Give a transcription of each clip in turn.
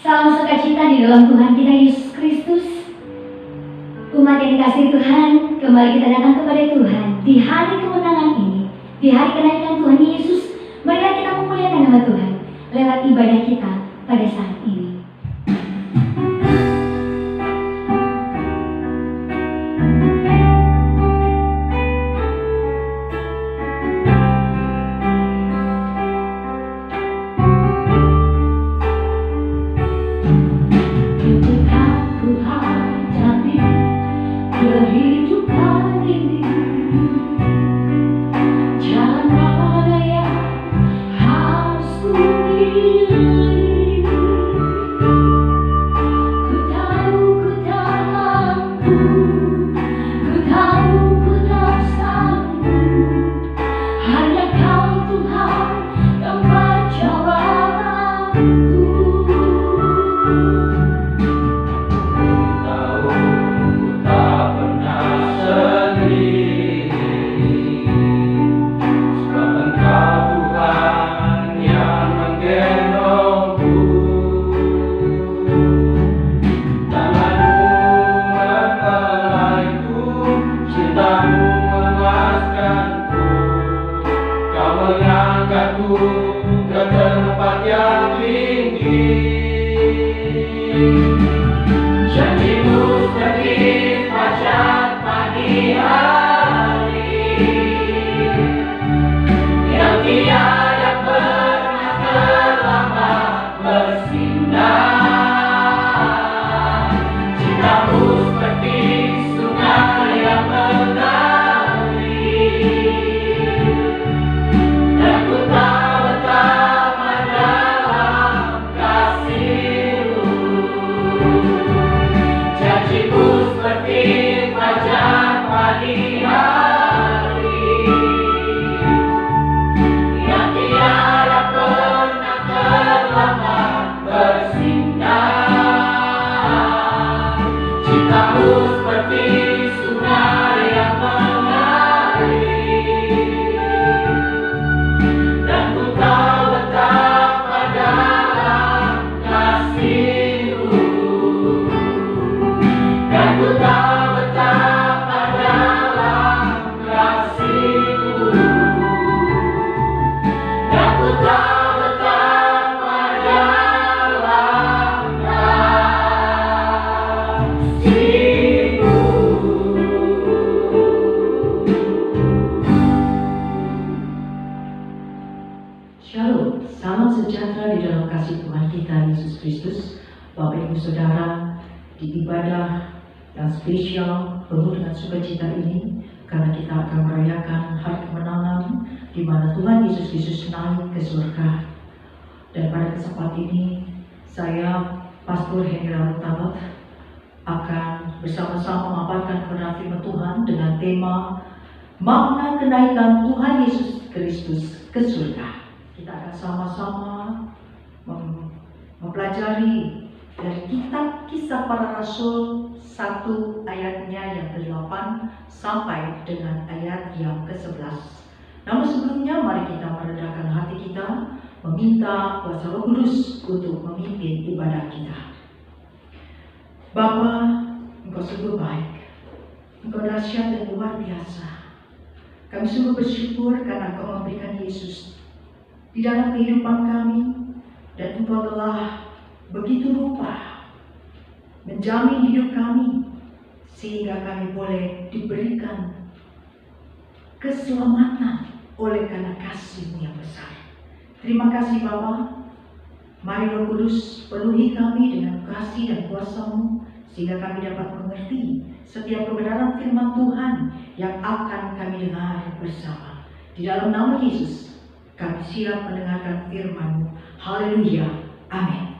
Salam sukacita di dalam Tuhan kita Yesus Kristus. Umat yang dikasihi Tuhan, kembali kita datang kepada Tuhan di hari kemenangan ini, di hari kenaikan Tuhan Yesus. Marilah kita memuliakan nama Tuhan lewat ibadah kita pada saat ini. Spesial penuh dengan sukacita ini karena kita akan merayakan hari kemenangan di mana Tuhan Yesus Kristus naik ke surga. Dan pada kesempatan ini saya Pastor Hendra Mutabat akan bersama-sama memaparkan kebenaran firman Tuhan dengan tema makna kenaikan Tuhan Yesus Kristus ke surga. Kita akan sama-sama mempelajari dari kitab Kisah Para Rasul 1 ayatnya yang ke-8 sampai dengan ayat yang ke-11. Namun sebelumnya mari kita meredahkan hati kita, meminta kuasa Roh Kudus untuk memimpin ibadah kita. Bapa, Engkau sungguh baik, Engkau dahsyat dan luar biasa. Kami sungguh bersyukur karena Engkau memberikan Yesus di dalam kehidupan kami, dan Engkau telah begitu rupa menjamin hidup kami sehingga kami boleh diberikan keselamatan oleh karena kasih-Mu yang besar. Terima kasih Bapa. Mari Roh Kudus penuhi kami dengan kasih dan kuasa-Mu sehingga kami dapat mengerti setiap kebenaran firman Tuhan yang akan kami dengar bersama. Di dalam nama Yesus kami siap mendengarkan firman-Mu. Haleluya. Amin.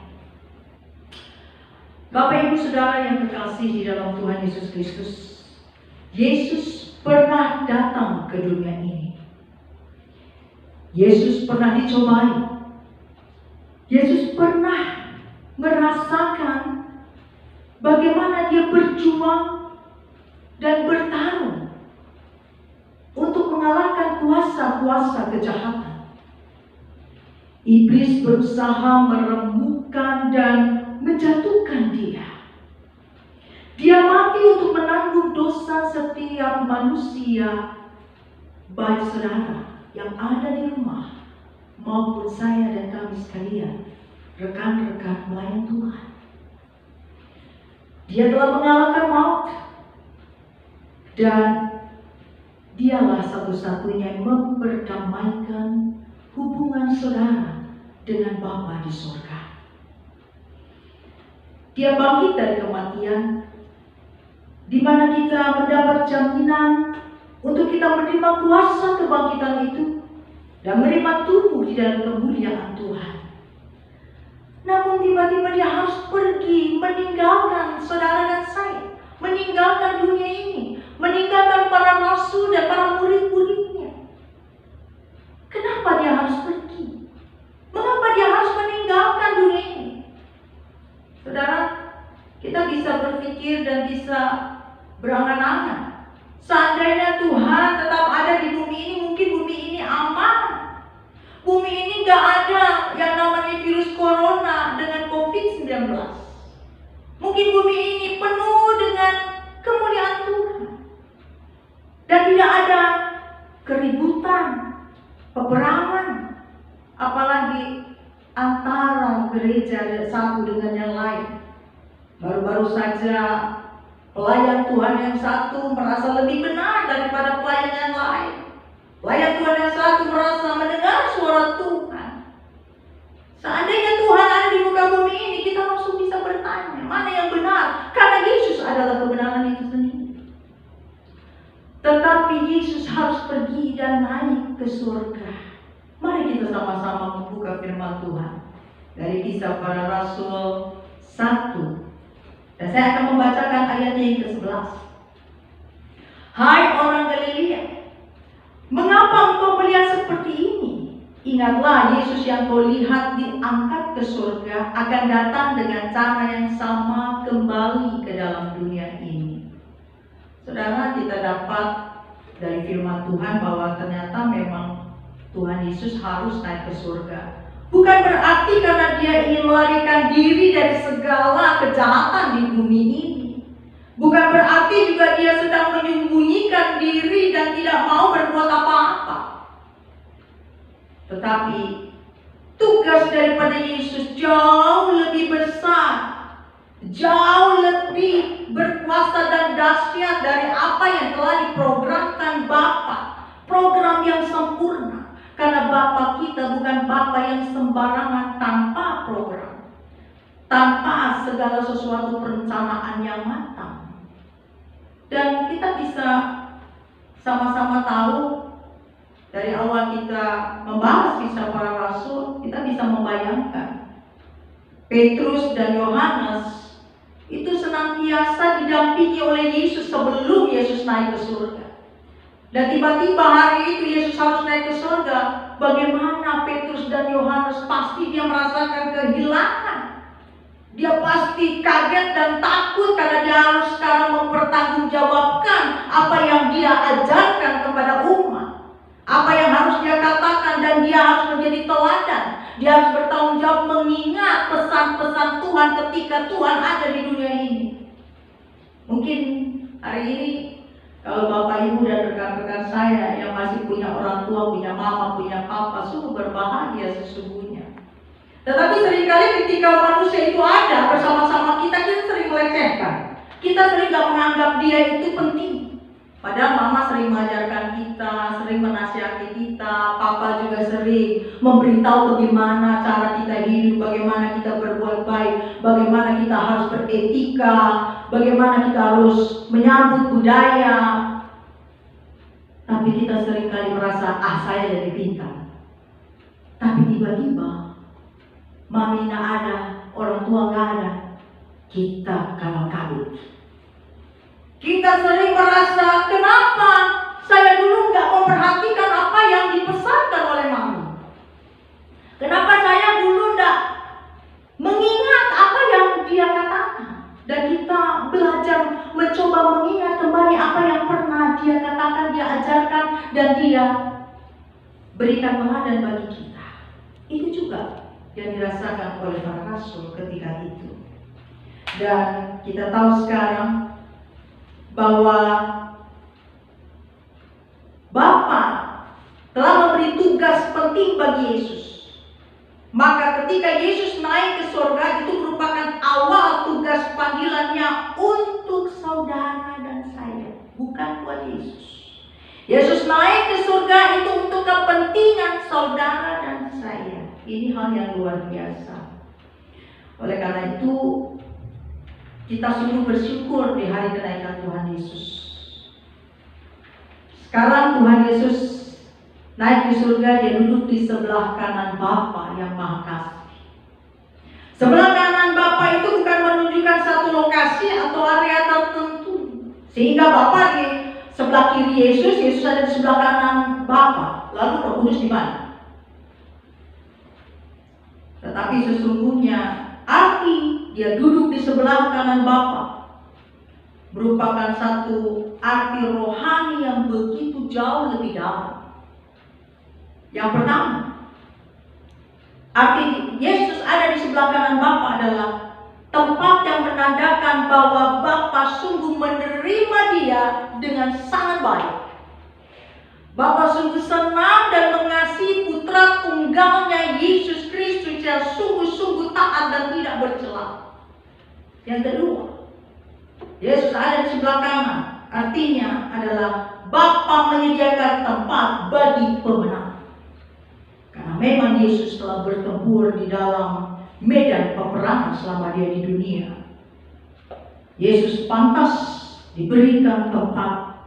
Bapak Ibu Saudara yang terkasih di dalam Tuhan Yesus Kristus, Yesus pernah datang ke dunia ini. Yesus pernah dicobai. Yesus pernah merasakan bagaimana Dia berjuang dan bertarung untuk mengalahkan kuasa-kuasa kejahatan. Iblis berusaha meremukkan dan menjatuhkan dia. Dia mati untuk menanggung dosa setiap manusia, baik saudara yang ada di rumah maupun saya dan kami sekalian, rekan-rekan pelayan Tuhan. Dia telah mengalahkan maut, dan dialah satu-satunya yang memperdamaikan hubungan saudara dengan Bapa di surga. Dia bangkit dari kematian, di mana kita mendapat jaminan untuk kita menerima kuasa kebangkitan itu dan menerima tubuh di dalam kemuliaan Tuhan. Namun tiba-tiba dia harus pergi meninggalkan saudara dan saya, meninggalkan dunia ini, meninggalkan para rasul dan para murid-muridnya. Kenapa dia harus pergi? Mengapa dia harus meninggalkan dunia ini? Saudara, kita bisa berpikir dan bisa berangan-angan. Seandainya Tuhan tetap ada di bumi ini, mungkin bumi ini aman. Bumi ini gak ada yang namanya virus corona dengan COVID-19. Mungkin bumi ini penuh dengan kemuliaan Tuhan. Dan tidak ada keributan, peperangan, apalagi antara gereja satu dengan yang lain. Baru-baru saja pelayan Tuhan yang satu merasa lebih benar daripada pelayan yang lain. Pelayan Tuhan yang satu merasa mendengar suara Tuhan. Seandainya Tuhan ada di muka bumi ini, kita langsung bisa bertanya, mana yang benar? Karena Yesus adalah kebenaran itu sendiri. Tetapi Yesus harus pergi dan naik ke surga. Mari kita sama-sama membuka firman Tuhan dari Kisah Para Rasul 1. Dan saya akan membacakan ayatnya yang ke-11. Hai orang Galilea, mengapa engkau melihat seperti ini? Ingatlah, Yesus yang kau lihat diangkat ke surga akan datang dengan cara yang sama kembali ke dalam dunia ini. Saudara, kita dapat dari firman Tuhan bahwa ternyata memang Tuhan Yesus harus naik ke surga. Bukan berarti karena dia ingin melarikan diri dari segala kejahatan di bumi ini. Bukan berarti juga dia sedang menyembunyikan diri dan tidak mau berbuat apa-apa. Tetapi tugas daripada Yesus jauh lebih besar, jauh lebih berkuasa dan dahsyat dari apa yang telah diprogramkan Bapa. Program yang sempurna. Karena Bapa kita bukan Bapa yang sembarangan tanpa program, tanpa segala sesuatu perencanaan yang matang. Dan kita bisa sama-sama tahu dari awal kita membahas Kisah Para Rasul, kita bisa membayangkan Petrus dan Yohanes itu senantiasa didampingi oleh Yesus sebelum Yesus naik ke surga. Dan tiba-tiba hari itu Yesus harus naik ke surga. Bagaimana Petrus dan Yohanes? Pasti dia merasakan kehilangan. Dia pasti kaget dan takut karena dia harus sekarang mempertanggungjawabkan apa yang dia ajarkan kepada umat. Apa yang harus dia katakan, dan dia harus menjadi teladan. Dia harus bertanggung jawab mengingat pesan-pesan Tuhan ketika Tuhan ada di dunia ini. Mungkin hari ini kalau Bapak Ibu dan rekan-rekan saya yang masih punya orang tua, punya mama, punya papa, sungguh berbahagia sesungguhnya. Tetapi seringkali ketika manusia itu ada bersama-sama kita sering melecehkan. Kita sering gak menganggap dia itu penting. Padahal mama sering mengajarkan kita, sering menasihati kita, papa juga sering memberitahu bagaimana cara kita hidup, bagaimana kita berbuat baik, bagaimana kita harus beretika, bagaimana kita harus menyambut budaya. Tapi kita seringkali merasa, saya jadi pintar. Tapi tiba-tiba mami nggak ada, orang tua nggak ada, kita kalah kabut. Kita sering merasa, kenapa saya dulu nggak memperhatikan apa yang dipesankan oleh mami? Kenapa saya dulu nggak mengingat apa yang dia katakan? Dan kita belajar mencoba mengingat kembali apa yang pernah dia katakan, dia ajarkan, dan dia berikan teladan bagi kita. Itu juga yang dirasakan oleh para rasul ketika itu. Dan kita tahu sekarang bahwa Bapa telah memberi tugas penting bagi Yesus. Maka ketika Yesus naik ke surga, itu merupakan awal tugas panggilannya untuk saudara dan saya, bukan buat Yesus. Yesus naik ke surga itu untuk kepentingan saudara dan saya. Ini hal yang luar biasa. Oleh karena itu, kita sungguh bersyukur di hari kenaikan Tuhan Yesus. Sekarang Tuhan Yesus naik di surga, dia duduk di sebelah kanan Bapa yang Maha Kasih. Sebelah kanan Bapa itu bukan menunjukkan satu lokasi atau area tertentu. Sehingga Bapa di sebelah kiri Yesus, Yesus ada di sebelah kanan Bapa. Lalu Roh Kudus di mana? Tetapi sesungguhnya arti dia duduk di sebelah kanan Bapa merupakan satu arti rohani yang begitu jauh lebih dalam. Yang pertama, arti Yesus ada di sebelah kanan Bapa adalah tempat yang menandakan bahwa Bapa sungguh menerima dia dengan sangat baik. Bapa sungguh senang dan mengasihi putra tunggalnya Yesus Kristus yang sungguh-sungguh taat dan tidak bercela. Yang kedua, Yesus ada di sebelah kanan. Artinya adalah Bapa menyediakan tempat bagi pemenang. Karena memang Yesus telah bertempur di dalam medan peperangan selama dia di dunia. Yesus pantas diberikan tempat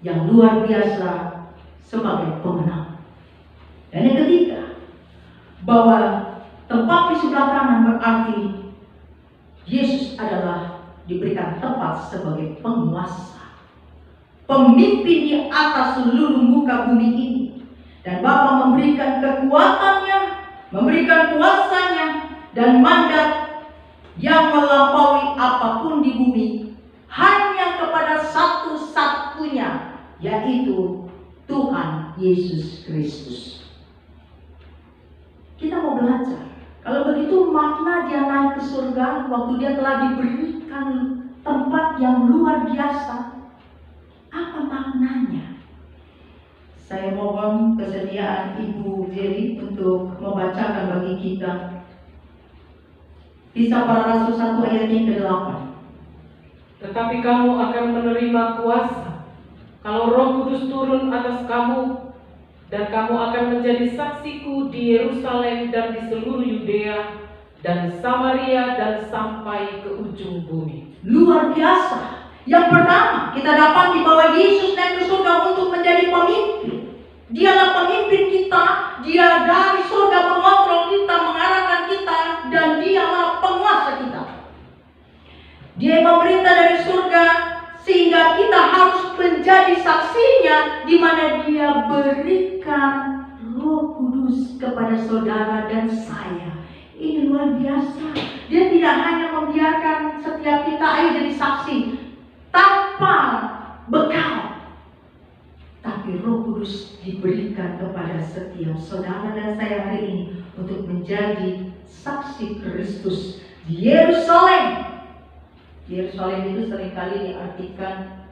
yang luar biasa sebagai pemenang. Dan yang ketiga, bahwa tempat di sebelah kanan berarti Yesus adalah diberikan tempat sebagai penguasa, pemimpin di atas seluruh muka bumi ini. Dan Bapa memberikan kekuatannya, memberikan kuasanya dan mandat yang melampaui apapun di bumi hanya kepada satu-satunya, yaitu Tuhan Yesus Kristus. Kita mau belajar. Kalau begitu makna dia naik ke surga waktu dia telah diberikan tempat yang luar biasa. Apa maknanya? Saya mohon kesediaan Ibu Jerry untuk membacakan bagi kita Kisah Para Rasul 1 ayat yang ke-8. Tetapi kamu akan menerima kuasa kalau Roh Kudus turun atas kamu, dan kamu akan menjadi saksiku di Yerusalem dan di seluruh Yudea dan Samaria dan sampai ke ujung bumi. Luar biasa. Yang pertama, kita dapat bahwa Yesus naik ke surga untuk menjadi pemimpin. Dialah pemimpin kita, dia dari surga mengontrol kita, mengarahkan kita, dan dialah penguasa kita. Dia memerintah dari surga sehingga kita harus menjadi saksinya, di mana dia berikan Roh Kudus kepada saudara dan saya. Ini luar biasa. Dia tidak hanya membiarkan setiap kita ayo jadi saksi tanpa bekal, tapi Roh Kudus diberikan kepada setiap saudara dan saya hari ini untuk menjadi saksi Kristus di Yerusalem. Yerusalem itu seringkali diartikan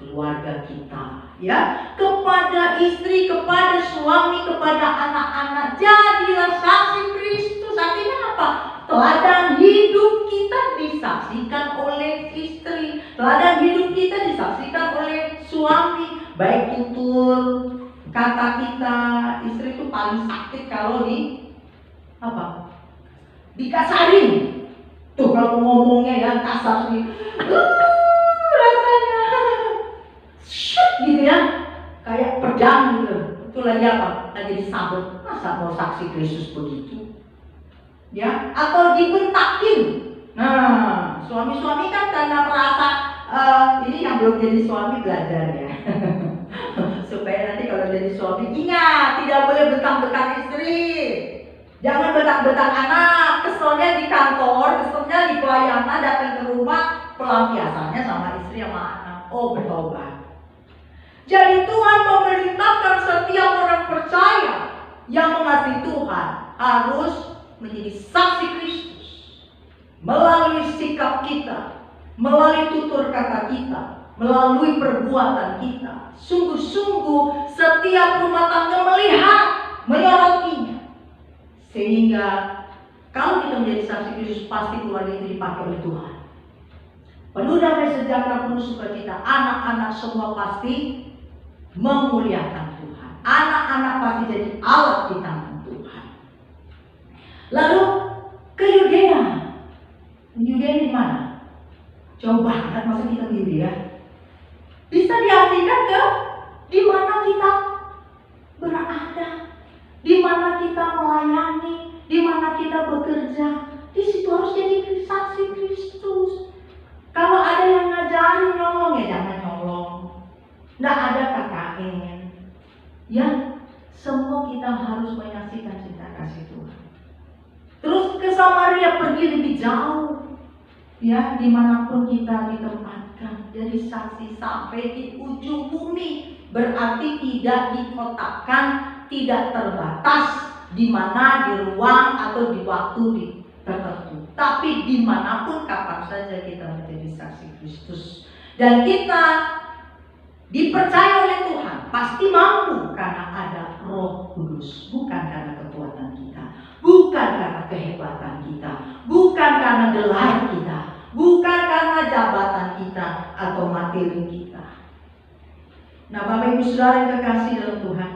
keluarga kita, ya, kepada istri, kepada suami, kepada anak-anak. Jadilah saksi Kristus. Artinya apa? Teladan hidup kita disaksikan oleh istri, teladan hidup kita disaksikan oleh suami. Baik tutur kata kita, istri itu paling sakit kalau dikasarin. Tuh kalau ngomongnya ya kasar nih, rasanya shit gitu ya, kayak pedang gitu. Itu lagi apa? Lagi disabet. Masa mau saksi Kristus begitu? Ya, atau dibentakin. Nah, suami-suami kan karena merasa ini yang belum jadi suami belajar ya. Supaya nanti kalau jadi suami ingat tidak boleh betang-betang istri. Jangan betak-betak anak, keselnya di kantor, keselnya di pelayanan, datang ke rumah, pelampiasannya sama istri sama anak. Oh, bertobat. Jadi Tuhan memerintahkan setiap orang percaya yang mengasihi Tuhan harus menjadi saksi Kristus. melalui sikap kita, melalui tutur kata kita, melalui perbuatan kita. Sungguh-sungguh setiap rumah tangga melihat, menyoroti. Sehingga kalau kita menjadi saksi Kristus, pasti keluarga itu dipakai oleh Tuhan. Penuh damai sejahtera, penuh sukacita. Anak-anak semua pasti memuliakan Tuhan. Anak-anak pasti jadi alat di tangan Tuhan. Lalu ke Yudea. Yudea di mana? Jauh banget, masa kita ke Yudea? Bisa diartikan ke di mana kita berada, di mana kita melayani, di mana kita bekerja. Di situ harus jadi saksi Kristus. Kalau ada yang ngajarin nyolong, ya jangan nyolong. Nggak ada KKN. Ya, semua kita harus menyaksikan cinta kasih Tuhan. Terus ke Samaria, pergi lebih jauh. Ya, dimanapun kita ditempatkan, jadi saksi sampai di ujung bumi. Berarti tidak dikotakkan, tidak terbatas di mana, di ruang atau di waktu tertentu. Tapi dimanapun, kapan saja kita menjadi saksi Kristus. Dan kita dipercaya oleh Tuhan, pasti mampu karena ada Roh Kudus. Bukan karena kekuatan kita, bukan karena kehebatan kita, bukan karena gelar kita, bukan karena jabatan kita atau materi kita. Nah, Bapak Ibu Saudara yang kekasih dalam Tuhan,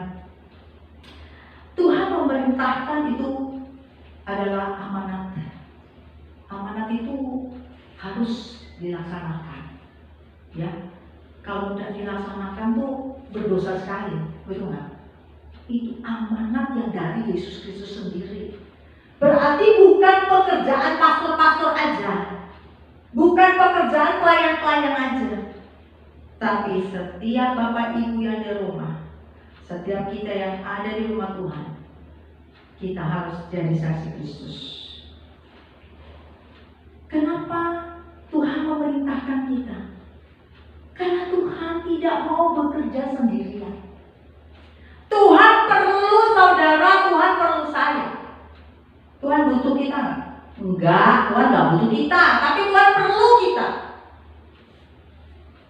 Tuhan memerintahkan itu adalah amanat. Amanat itu harus dilaksanakan. Ya, kalau tidak dilaksanakan tuh berdosa sekali, betul nggak? Itu amanat yang dari Yesus Kristus sendiri. Berarti bukan pekerjaan pastor-pastor aja, bukan pekerjaan pelayan-pelayan aja, tapi setiap Bapak Ibu yang di rumah, setiap kita yang ada di rumah Tuhan, kita harus jadi saksi Kristus. Kenapa Tuhan memerintahkan kita? Karena Tuhan tidak mau bekerja sendirian. Tuhan perlu saudara, Tuhan perlu saya. Tuhan butuh kita nggak? Enggak, Tuhan nggak butuh kita, tapi Tuhan perlu kita.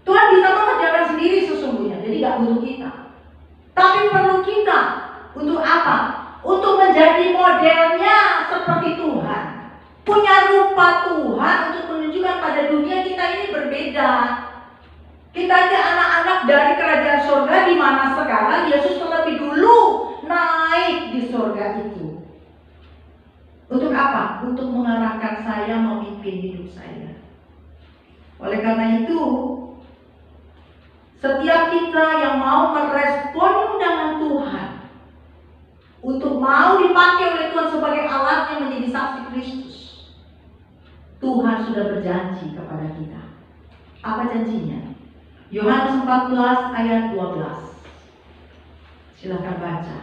Tuhan bisa mengerjakan sendiri sesungguhnya, jadi nggak butuh kita. Tapi perlu kita untuk apa? Untuk menjadi modelnya seperti Tuhan. Punya rupa Tuhan untuk menunjukkan pada dunia kita ini berbeda. Kita aja anak-anak dari kerajaan surga, di mana sekarang Yesus terlebih dulu naik di surga itu. Untuk apa? Untuk mengarahkan saya, memimpin hidup saya. Oleh karena itu, setiap kita yang mau merespon undangan Tuhan untuk mau dipakai oleh Tuhan sebagai alatnya menjadi saksi Kristus, Tuhan sudah berjanji kepada kita. Apa janjinya? Yohanes 14 ayat 12. Silakan baca.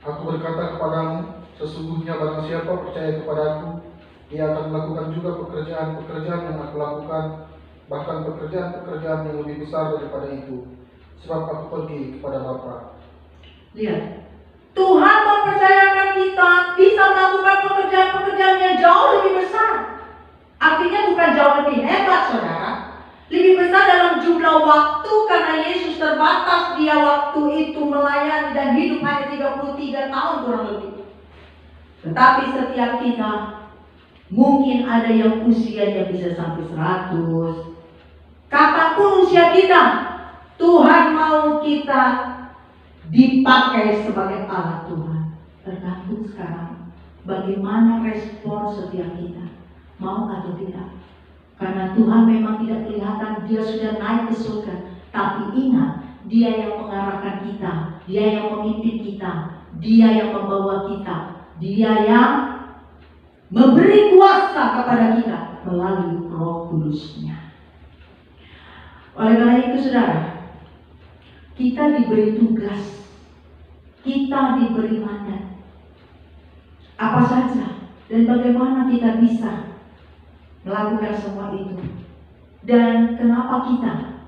Aku berkata kepadamu, sesungguhnya barang siapa percaya kepadaku, ia akan melakukan juga pekerjaan-pekerjaan yang aku lakukan, bahkan pekerjaan-pekerjaan yang lebih besar daripada itu, sebab aku pergi kepada Bapa. Lihat, Tuhan mempercayakan kita bisa melakukan pekerjaan-pekerjaan yang jauh lebih besar. Artinya bukan jauh lebih hebat, saudara. Lebih besar dalam jumlah waktu, karena Yesus terbatas dia waktu itu melayani dan hidup hanya 33 tahun kurang lebih. Tetapi setiap kita, mungkin ada yang usianya bisa sampai 100. Kapanpun usia kita, Tuhan mau kita dipakai sebagai alat Tuhan. Tergantung sekarang bagaimana respon setiap kita, mau atau tidak. Karena Tuhan memang tidak kelihatan, dia sudah naik ke surga. Tapi ingat, dia yang mengarahkan kita, dia yang memimpin kita, dia yang membawa kita, dia yang memberi kuasa kepada kita melalui Roh Kudus-Nya. Oleh karena itu, saudara, kita diberi tugas, kita diberi mandat. Apa saja dan bagaimana kita bisa melakukan semua itu. Dan kenapa kita?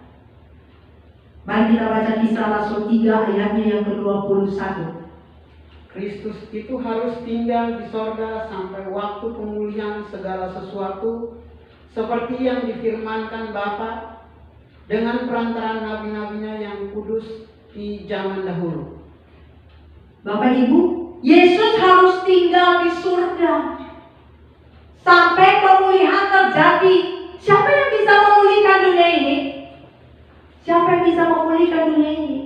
Mari kita baca Kisah Rasul 3 ayatnya yang ke-21. Kristus itu harus tinggal di sorga sampai waktu pemulihan segala sesuatu, seperti yang difirmankan Bapa dengan perantaraan nabi-nabinya yang kudus di zaman dahulu. Bapak Ibu, Yesus harus tinggal di surga sampai pemulihan terjadi. Siapa yang bisa memulihkan dunia ini? Siapa yang bisa memulihkan dunia ini?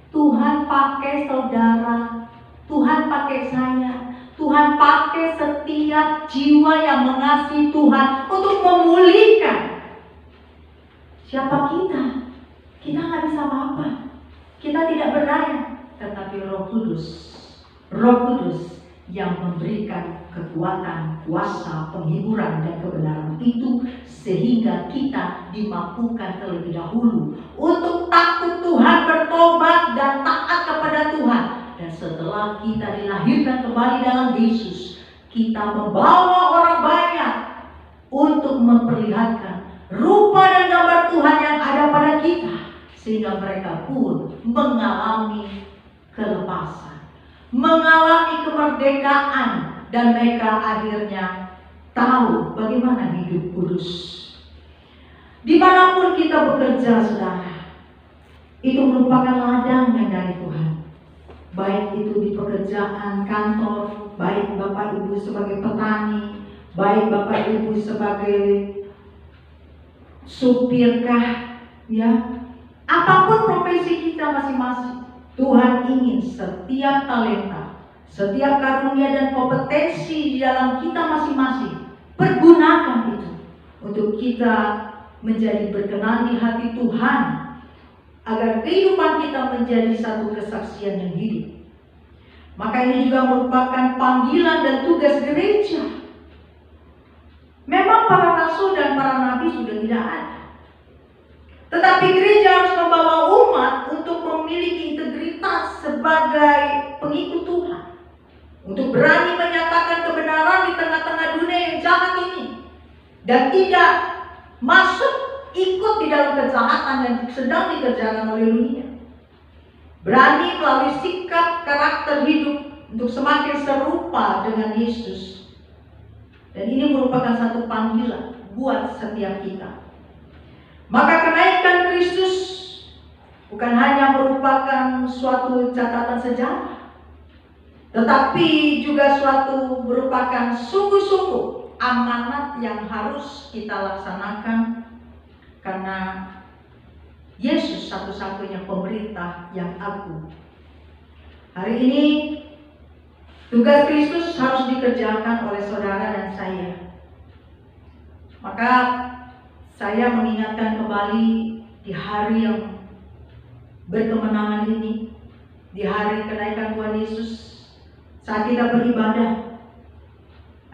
Tuhan pakai saudara, Tuhan pakai saya, Tuhan pakai setiap jiwa yang mengasihi Tuhan untuk memulihkan. Siapa kita? Kita nggak bisa apa-apa. Kita tidak berdaya. Tetapi Roh Kudus yang memberikan kekuatan, kuasa, penghiburan dan kebenaran itu, sehingga kita dimampukan terlebih dahulu untuk takut Tuhan, bertobat dan taat kepada Tuhan. Dan setelah kita dilahirkan kembali dalam Yesus, kita membawa orang banyak untuk memperlihatkan rupa dan gambar Tuhan yang ada pada kita, sehingga mereka pun mengalami kelepasan, mengalami kemerdekaan, dan mereka akhirnya tahu bagaimana hidup kudus. Dimanapun kita bekerja, saudara, itu merupakan ladang yang dari Tuhan. Baik itu di pekerjaan kantor, baik Bapak Ibu sebagai petani, baik Bapak Ibu sebagai supirkah, ya, apapun profesi kita masing-masing, Tuhan ingin setiap talenta, setiap karunia dan kompetensi di dalam kita masing-masing, pergunakan itu untuk kita menjadi berkenan di hati Tuhan, agar kehidupan kita menjadi satu kesaksian yang hidup. Maka ini juga merupakan panggilan dan tugas gereja. Memang para rasul dan para nabi sudah tidak ada, tetapi gereja harus membawa umat untuk memiliki integritas sebagai pengikut Tuhan, untuk berani menyatakan kebenaran di tengah-tengah dunia yang jahat ini, dan tidak masuk ikut di dalam kejahatan yang sedang dikerjakan oleh dunia. Berani melalui sikap karakter hidup untuk semakin serupa dengan Yesus. Dan ini merupakan satu panggilan buat setiap kita. Maka kenaikan Kristus bukan hanya merupakan suatu catatan sejarah, tetapi juga suatu merupakan sungguh-sungguh amanat yang harus kita laksanakan, karena Yesus satu-satunya pemerintah yang agung. Hari ini tugas Kristus harus dikerjakan oleh saudara dan saya. Maka saya mengingatkan kembali di hari yang berkemenangan ini, di hari kenaikan Tuhan Yesus, saat kita beribadah,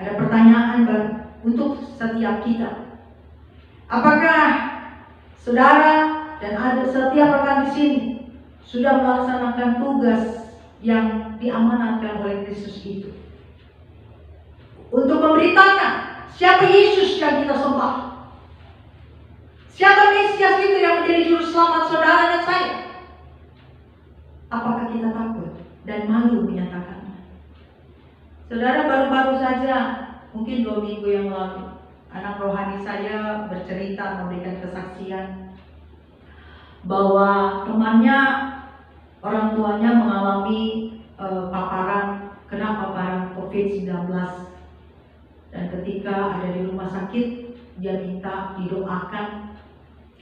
ada pertanyaan untuk setiap kita. Apakah saudara dan ada setiap rekan di sini sudah melaksanakan tugas yang diamanatkan oleh Kristus itu, untuk memberitakan siapa Yesus yang kita sembah, siapa Mesias itu yang menjadi juru selamat saudara dan saya? Apakah kita takut dan malu menyatakannya? Saudara, baru-baru saja, mungkin 2 minggu yang lalu, anak rohani saya bercerita, memberikan kesaksian bahwa temannya, orang tuanya mengalami kena paparan COVID-19, dan ketika ada di rumah sakit dia minta didoakan,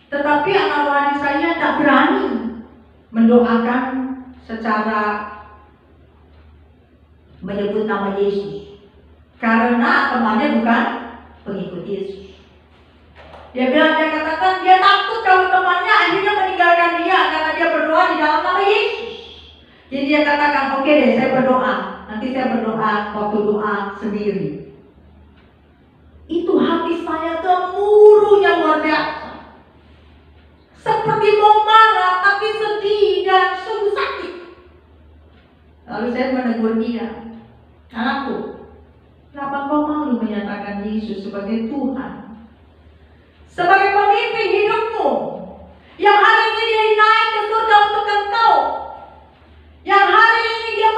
tetapi anak rohani saya tak berani mendoakan secara menyebut nama Yesus, karena temannya bukan pengikut Yesus. Dia katakan dia takut kalau temannya akhirnya meninggalkan dia karena dia berdoa di dalam nama Yesus. Jadi dia katakan, oke deh, saya berdoa. Nanti saya berdoa waktu doa sendiri. Itu hati saya gemuruhnya luar biasa, seperti mau marah tapi sedih dan sungguh sakit. Lalu saya menegur dia, anakku, kenapa kau malu menyatakan Yesus sebagai Tuhan, sebagai pemimpin hidupmu, yang hari ini dia naik ke surga untuk engkau, yang hari ini dia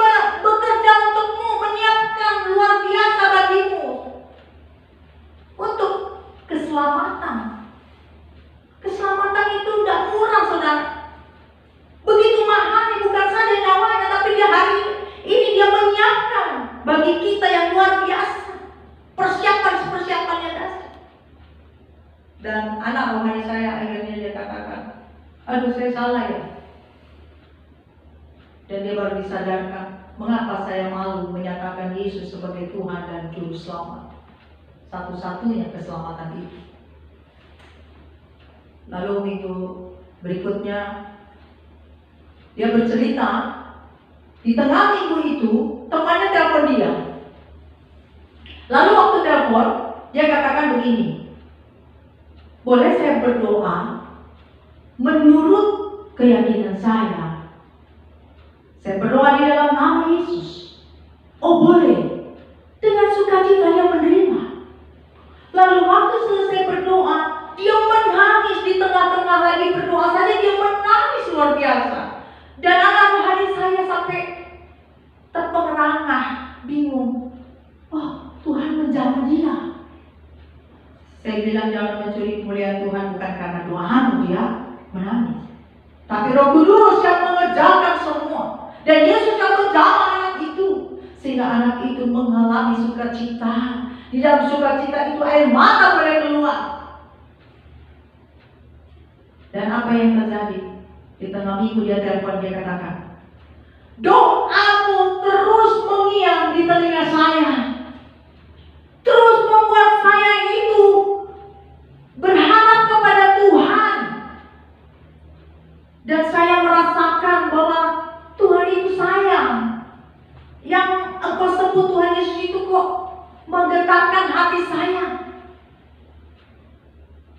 Dan dia baru disadarkan, mengapa saya malu menyatakan Yesus sebagai Tuhan dan Juru Selamat. Satu-satunya keselamatan itu. Lalu minggu berikutnya, dia bercerita, di tengah minggu itu, temannya telepon dia. Lalu waktu telepon, dia katakan begini, boleh saya berdoa menurut keyakinan saya? Saya berdoa di dalam nama Yesus. Oh boleh. Dengan sukacita dia menerima. Lalu waktu selesai berdoa, dia menangis di tengah-tengah lagi berdoa saja, dia menangis luar biasa. Dan anak hati saya sampai terperangah, bingung. Oh, Tuhan menjamah dia. Saya bilang jangan mencuri kemuliaan Tuhan bukan karena doamu dia menangis, tapi Roh Kudus yang mengerjakan semua. Dan Yesus yang menjamah anak itu, sehingga anak itu mengalami sukacita. Di dalam sukacita itu air mata boleh keluar. Dan apa yang terjadi? Di tengah minggu dia telepon, dia katakan, doamu terus mengiang di telinga saya, terus membuat saya itu berharap kepada Tuhan. Dan saya merasakan bahwa Tuhan itu sayang. Yang engkau sebut Tuhan Yesus itu kok menggetarkan hati saya.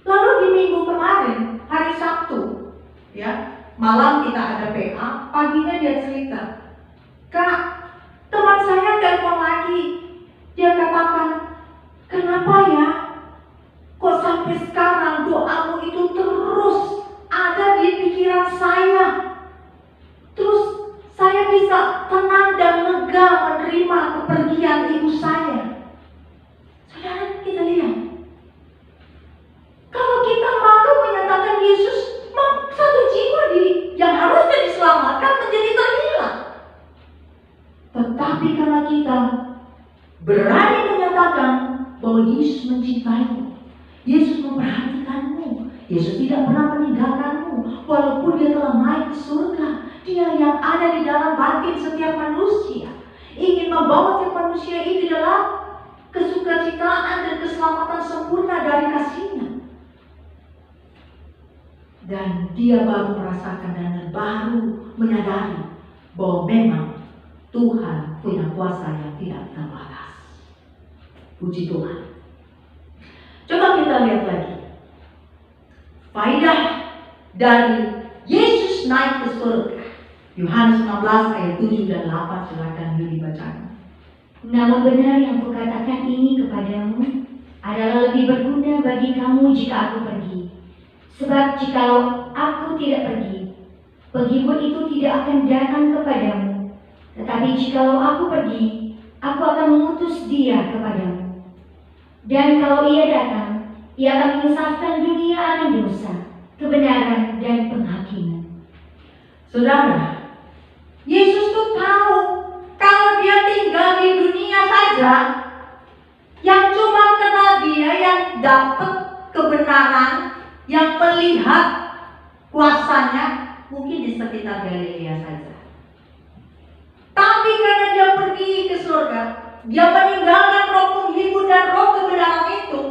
Lalu di minggu kemarin, hari Sabtu, ya, malam kita ada PA, paginya dia cerita, Kak, teman saya telepon lagi. Dia katakan, kenapa ya? Kok sampai sekarang doamu itu terus ada di pikiran saya? Terus saya bisa tenang dan lega menerima kepergian ibu saya. Saudara, kita lihat. Kalau kita malu menyatakan Yesus, satu jiwa yang harusnya diselamatkan menjadi terhilang. Tetapi karena kita berani menyatakan bahwa Yesus mencintaimu, Yesus memperhatikanmu, Yesus tidak pernah meninggalkanmu, walaupun dia telah naik ke surga. Dia yang ada di dalam batin setiap manusia, ingin membawa setiap manusia itu dalam kesukacitaan dan keselamatan sempurna dari kasih-Nya. Dan dia baru merasakan dan baru menyadari bahwa memang Tuhan punya kuasa yang tidak terbatas. Puji Tuhan. Coba kita lihat lagi faidah dari Yesus naik ke surga. Yohanes 16 ayat 7 dan 8, silakan dibacakan. Namun benar yang kukatakan ini kepadamu adalah lebih berguna bagi kamu jika aku pergi. Sebab jikalau aku tidak pergi, penghibur itu tidak akan datang kepadamu. Tetapi jikalau aku pergi, aku akan mengutus dia kepadamu. Dan kalau ia datang, ia akan mengesahkan dunia akan dosa, kebenaran, dan penghakiman. Saudara, Yesus tuh tahu kalau dia tinggal di dunia saja, yang cuma kenal dia, yang dapat kebenaran, yang melihat kuasanya mungkin di sekitar Galilea saja. Tapi karena dia pergi ke surga, dia meninggalkan roh penghibur dan roh kebenaran itu,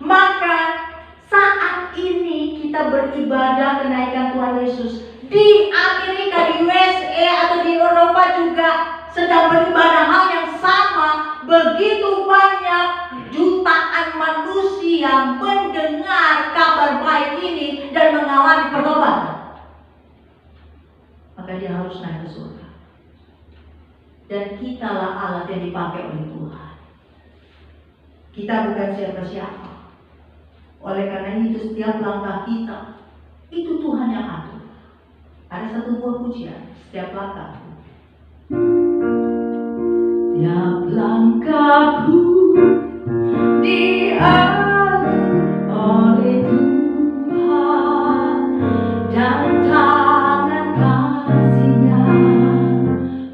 maka saat ini kita beribadah kenaikan Tuhan Yesus. Di Amerika, di USA atau di Eropa juga sedang beribadah hal yang sama. Begitu banyak jutaan manusia mendengar kabar baik ini dan mengalami pertobatan. Maka dia harus naik ke surga. Dan kitalah alat yang dipakai oleh Tuhan. Kita bukan siapa-siapa. Oleh karena itu setiap langkah kita itu Tuhan yang atur. Ada satu buah pujian setiap langkah. Setiap langkahku diatur oleh Tuhan dan tangan kasih-Nya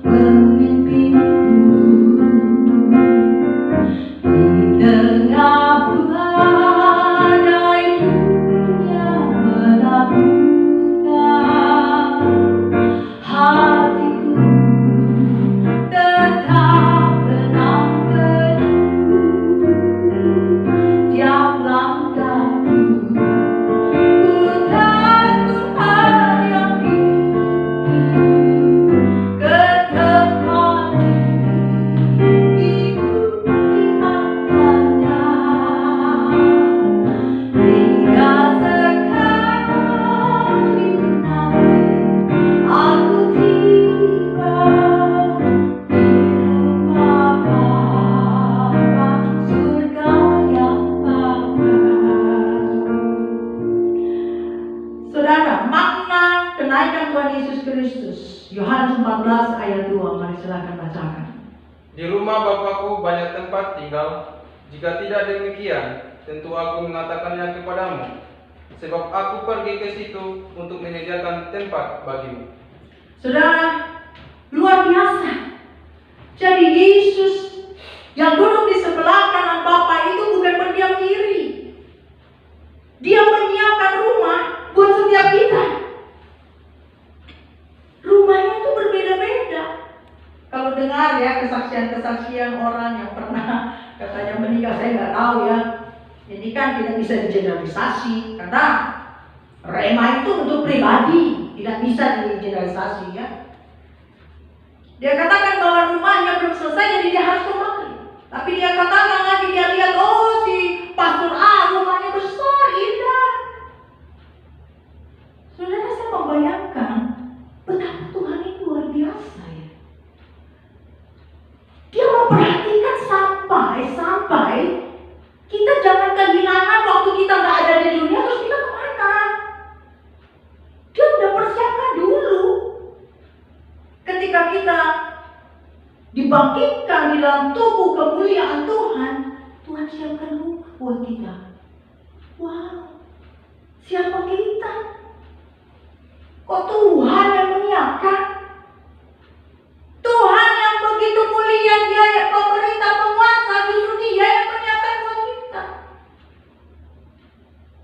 memimpinku di tengah badai dunia menakutkan. Hatiku 14 ayat 2. Mari silakan bacakan. Di rumah Bapakku banyak tempat tinggal. Jika tidak demikian, tentu aku mengatakannya kepadamu. Sebab aku pergi ke situ untuk menyediakan tempat bagimu. Saudara, luar biasa. Jadi Yesus yang duduk di sebelah kanan Bapa itu bukan berdiam diri. Dia menyiapkan rumah buat setiap kita. Rumahnya itu berbeda-beda. Kalau dengar ya kesaksian-kesaksian orang yang pernah katanya menikah, saya nggak tahu ya. Ini kan tidak bisa digeneralisasi karena rema itu untuk pribadi, tidak bisa digeneralisasi ya. Dia katakan bahwa rumahnya belum selesai, jadi dia harus kembali. Tapi dia katakan lagi, dia lihat, oh si pastor A rumahnya besar, indah. Saudara, saya membayangkan betapa Tuhan itu luar biasa ya. Dia memperhatikan sampai kita jangan kehilangan waktu kita nggak ada di dunia, terus kita kemana? Dia udah persiapkan dulu. Ketika kita dibangkitkan di dalam tubuh kemuliaan Tuhan, Tuhan siapkan rumah buat kita. Wow, siapa kita? Kok Tuhan yang menyiapkan? Tuhan yang begitu mulia, Dia yang pemerintah penguasa, justru Dia yang menyiapkan buat kita.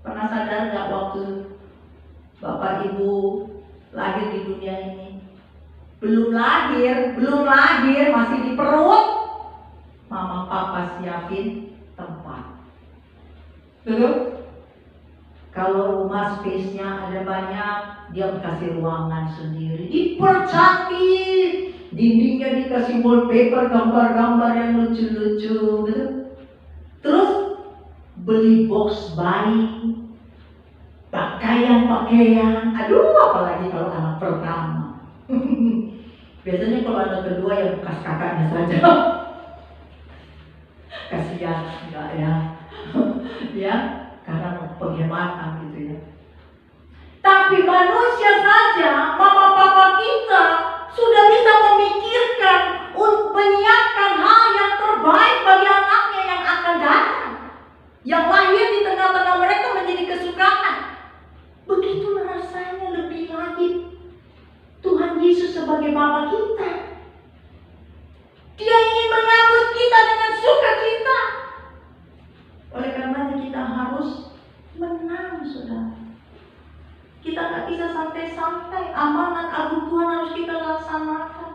Pernah sadar gak waktu Bapak Ibu lahir di dunia ini? Belum lahir, masih di perut, Mama Papa siapin tempat. Betul? Kalau rumah space-nya ada banyak, dia kasih ruangan sendiri, dipercantik, dindingnya dikasih wallpaper, gambar-gambar yang lucu-lucu, betul? Terus beli box bayi, pakaian, aduh apalagi kalau anak pertama. Biasanya kalau anak kedua yang bekas kakaknya saja. Kasihan enggak ya? Ya, karena penghematan gitu ya. Tapi manusia saja, mama papa kita sudah bisa memikirkan untuk menyiapkan hal yang terbaik bagi anaknya yang akan datang, yang lahir di tengah-tengah mereka menjadi kesukaan. Begitulah rasanya lebih lagi Tuhan Yesus sebagai Bapa kita. Dia ingin menyambut kita dengan sukacita. Oleh karenanya kita harus menang, saudara. Kita tak bisa santai-santai. Amanat agung Tuhan harus kita laksanakan.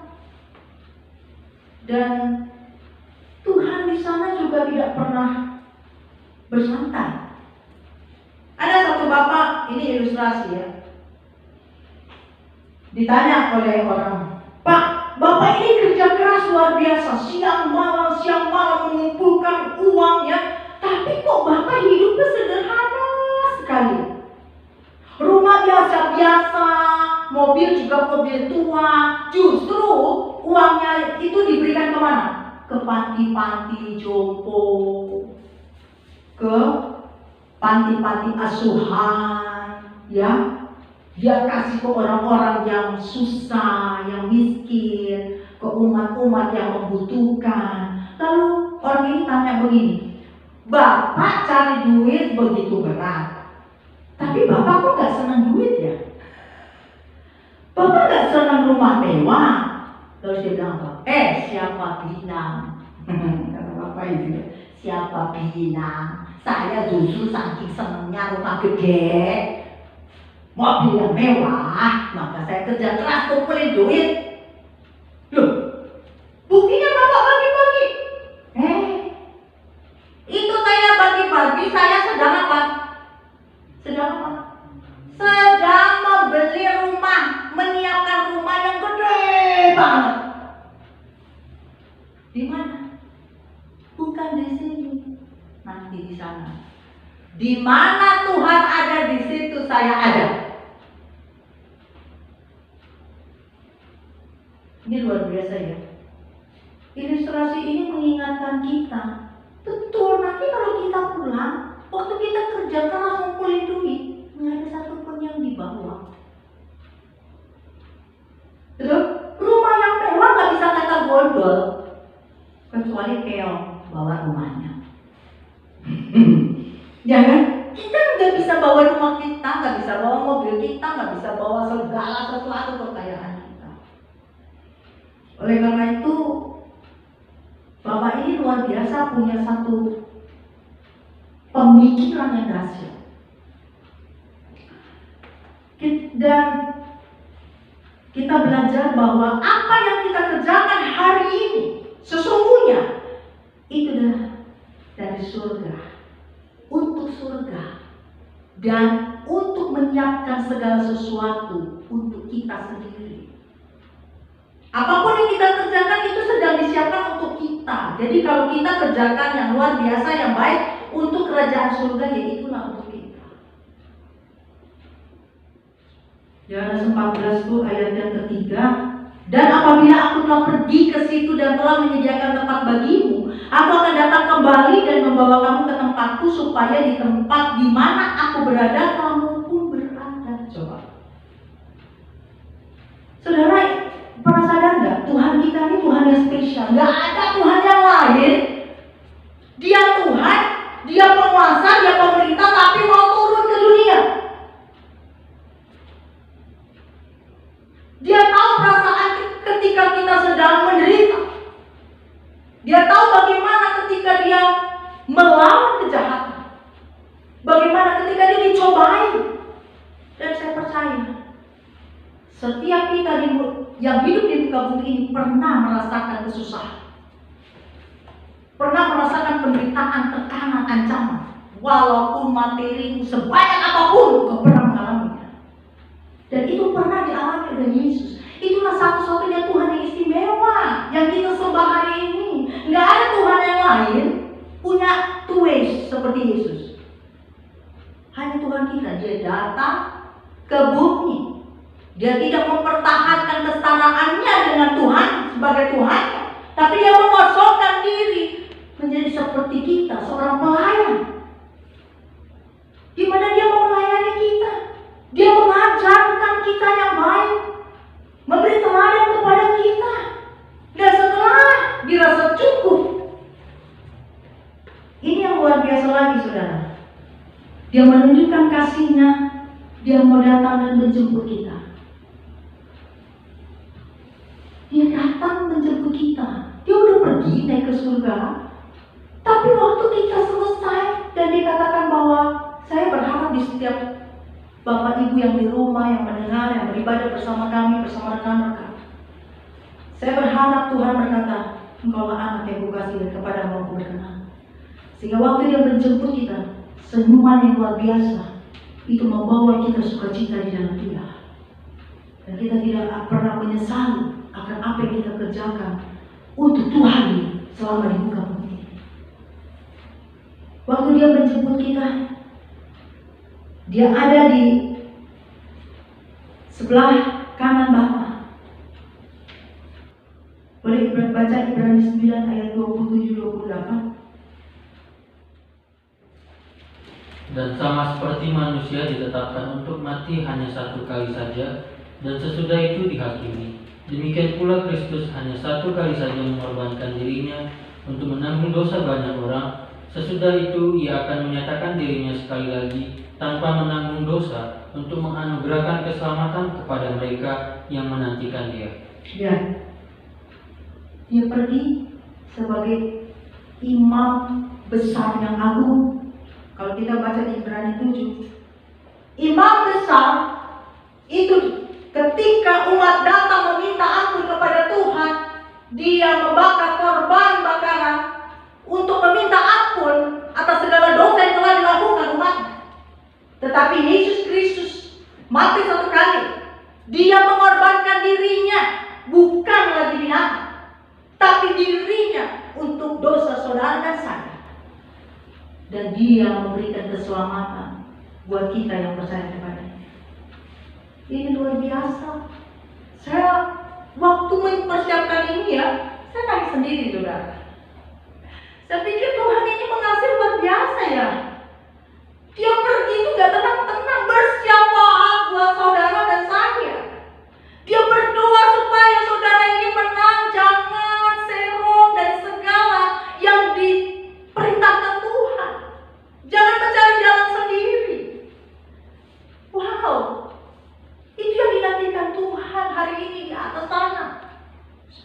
Dan Tuhan di sana juga tidak pernah bersantai. Ada satu bapak, ini ilustrasi ya. Ditanya oleh orang, Pak, Bapak ini kerja keras luar biasa, siang malam mengumpulkan uang ya, tapi kok Bapak hidupnya sederhana sekali. Rumah biasa-biasa, mobil juga mobil tua, justru uangnya itu diberikan kemana? Ke panti-panti jompo, ke panti-panti asuhan, ya. Dia kasih ke orang-orang yang susah, yang miskin, ke umat-umat yang membutuhkan. Lalu orang ini tanya begini, Bapak cari duit begitu berat, tapi Bapak kok gak senang duit ya? Bapak gak senang rumah mewah? Lalu dia bilang apa? Siapa bilang? Kata Bapak itu, siapa bilang? Saya justru saking senangnya rumah gede, mobil yang mewah, maka saya kerja keras kumpulin duit. Loh, buktinya Bapak bagi-bagi. Itu saya bagi-bagi, saya sedang apa? Sedang apa? Sedang membeli rumah, menyiapkan rumah yang gede banget. Di mana? Bukan di sini, nanti di sana. Di mana Tuhan ada, di situ saya ada. Ini luar biasa ya. Ilustrasi ini mengingatkan kita, betul nanti kalau kita pulang, waktu kita kerja keras ngumpulin duit, nggak ada satupun yang dibawa. Betul? kecuali keong bawa rumahnya. Ya kan? Kita nggak bisa bawa rumah kita, nggak bisa bawa mobil kita, nggak bisa bawa segala sesuatu kekayaan kita. Oleh karena itu, Bapak ini luar biasa punya satu pemikiran yang dahsyat. Dan kita belajar bahwa apa yang kita kerjakan hari ini sesungguhnya itu dari surga, untuk surga, dan untuk menyiapkan segala sesuatu untuk kita sendiri. Apapun yang kita kerjakan itu sedang disiapkan untuk kita. Jadi kalau kita kerjakan yang luar biasa, yang baik untuk kerajaan surga, ya itulah untuk kita. Yohanes 14 itu ayat yang ketiga. Dan apabila aku telah pergi ke situ dan telah menyediakan tempat bagimu, aku akan datang kembali dan membawa kamu ke tempatku, supaya di tempat di mana aku berada, kamu pun berada. Coba, saudara, pernah sadar nggak? Tuhan kita ini Tuhan yang spesial. Nggak ada Tuhan yang lain. Dia Tuhan, Dia penguasa, Dia pemerintah, tapi mau turun ke dunia. Dia tahu perasaan ketika kita sedang menderita. Dia tahu bagaimana ketika dia melawan kejahatan, bagaimana ketika dia dicobai. Dan saya percaya setiap kita yang hidup di muka bumi ini pernah merasakan kesusahan, pernah merasakan penderitaan, tekanan, ancaman. Walaupun materimu sebanyak apapun, kau pernah mengalaminya. Dan itu pernah dialami oleh Yesus. Itulah satu-satunya Tuhan yang istimewa yang kita sembah hari ini. Nggak ada Tuhan yang lain punya twist seperti Yesus. Hanya Tuhan kita. Dia datang ke bumi. Dia tidak mempertahankan kesanaannya dengan Tuhan sebagai Tuhan, tapi dia mengosongkan diri menjadi seperti kita, seorang pelayan. Di mana dia mau melayani kita. Dia mengajarkan kita yang baik, memberi teladan kepada kita. Dan setelah dirasa cukup, ini yang luar biasa lagi, saudara. Dia menunjukkan kasih-Nya. Dia mau datang dan menjemput kita. Dia datang menjemput kita. Dia udah pergi naik ke surga. Tapi waktu kita selesai dan dikatakan bahwa saya berharap di setiap Bapak Ibu yang di rumah, yang mendengar, yang beribadah bersama kami, bersama rekan-rekan. Saya berharap Tuhan berkata, engkaulah anak yang kukasihi dan kepadamu aku berkenan. Sehingga waktu dia menjemput kita, senyuman yang luar biasa, itu membawa kita sukacita di dalam Dia. Dan kita tidak pernah menyesali akan apa yang kita kerjakan untuk Tuhan selama di muka bumi. Waktu dia menjemput kita, dia ada di sebelah kanan Bapa. Boleh baca Ibrani 9 ayat 27-28. Dan sama seperti manusia ditetapkan untuk mati hanya satu kali saja, dan sesudah itu dihakimi, demikian pula Kristus hanya satu kali saja mengorbankan dirinya untuk menanggung dosa banyak orang. Sesudah itu ia akan menyatakan dirinya sekali lagi tanpa menanggung dosa untuk menganugerahkan keselamatan kepada mereka yang menantikan Dia. Ya, dia pergi sebagai imam besar yang agung. Kalau kita baca di Ibrani 7, imam besar itu ketika umat datang meminta ampun kepada Tuhan, dia membakar korban bakaran untuk meminta ampun atas segala dosa yang telah dilakukan umatnya. Tetapi Yesus Kristus mati satu kali. Dia mengorbankan dirinya, bukan lagi binatang, tapi dirinya untuk dosa saudara dan saya. Dan dia memberikan keselamatan buat kita yang percaya kepadanya. Ini luar biasa. Saya waktu mempersiapkan ini saya nangis sendiri, saudara. Saya pikir Tuhan ini mengasihi luar biasa ya. Dia pergi itu gak tenang-tenang, bersiaplah buat saudara dan saya. Dia berdoa supaya saudara ini menang, jangan serong dan segala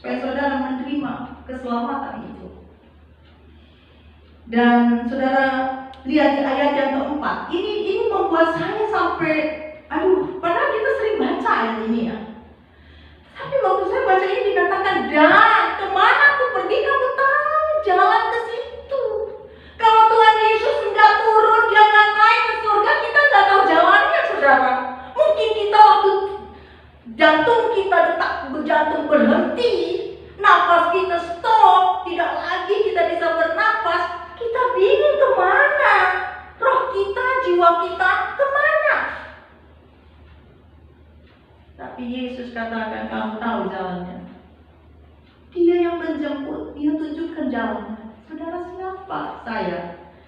supaya saudara menerima keselamatan itu. Dan saudara lihat di ayat yang keempat, ini membuat saya sampai, padahal kita sering baca ayat ini ya. Tapi waktu saya baca ini dikatakan, dan kemana aku pergi kamu tahu jalan ke situ. Kalau Tuhan Yesus nggak turun, dia nggak naik ke surga, kita nggak tahu jalannya, saudara. Mungkin kita waktu jantung kita jantung berhenti, nafas kita stop, tidak lagi kita bisa bernafas, kita bingung kemana, roh kita, jiwa kita kemana. Tapi Yesus katakan, kamu tahu jalannya. Dia yang menjemput, dia tunjukkan jalannya. Saudara, siapa saya?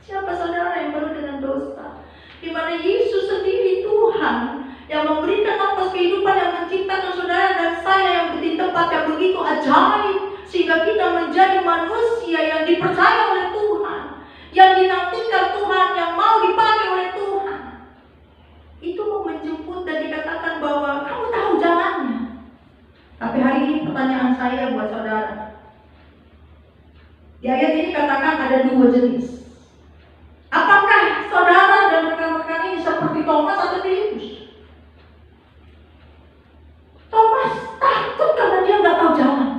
Siapa saudara yang penuh dengan dosa? Di mana Yesus sendiri Tuhan yang memberikan nafas kehidupan, yang menciptakan saudara dan saya yang di tempat yang begitu ajaib, sehingga kita menjadi manusia yang dipercaya oleh Tuhan, yang dinantikan Tuhan, yang mau dipakai oleh Tuhan. Itu mau menjemput dan dikatakan bahwa kamu tahu jalannya. Tapi hari ini pertanyaan saya buat saudara. Di ayat ini katakan ada dua jenis. Apakah saudara dan rekan-rekan ini seperti Thomas atau Filipus? Thomas takut karena dia nggak tahu jalan.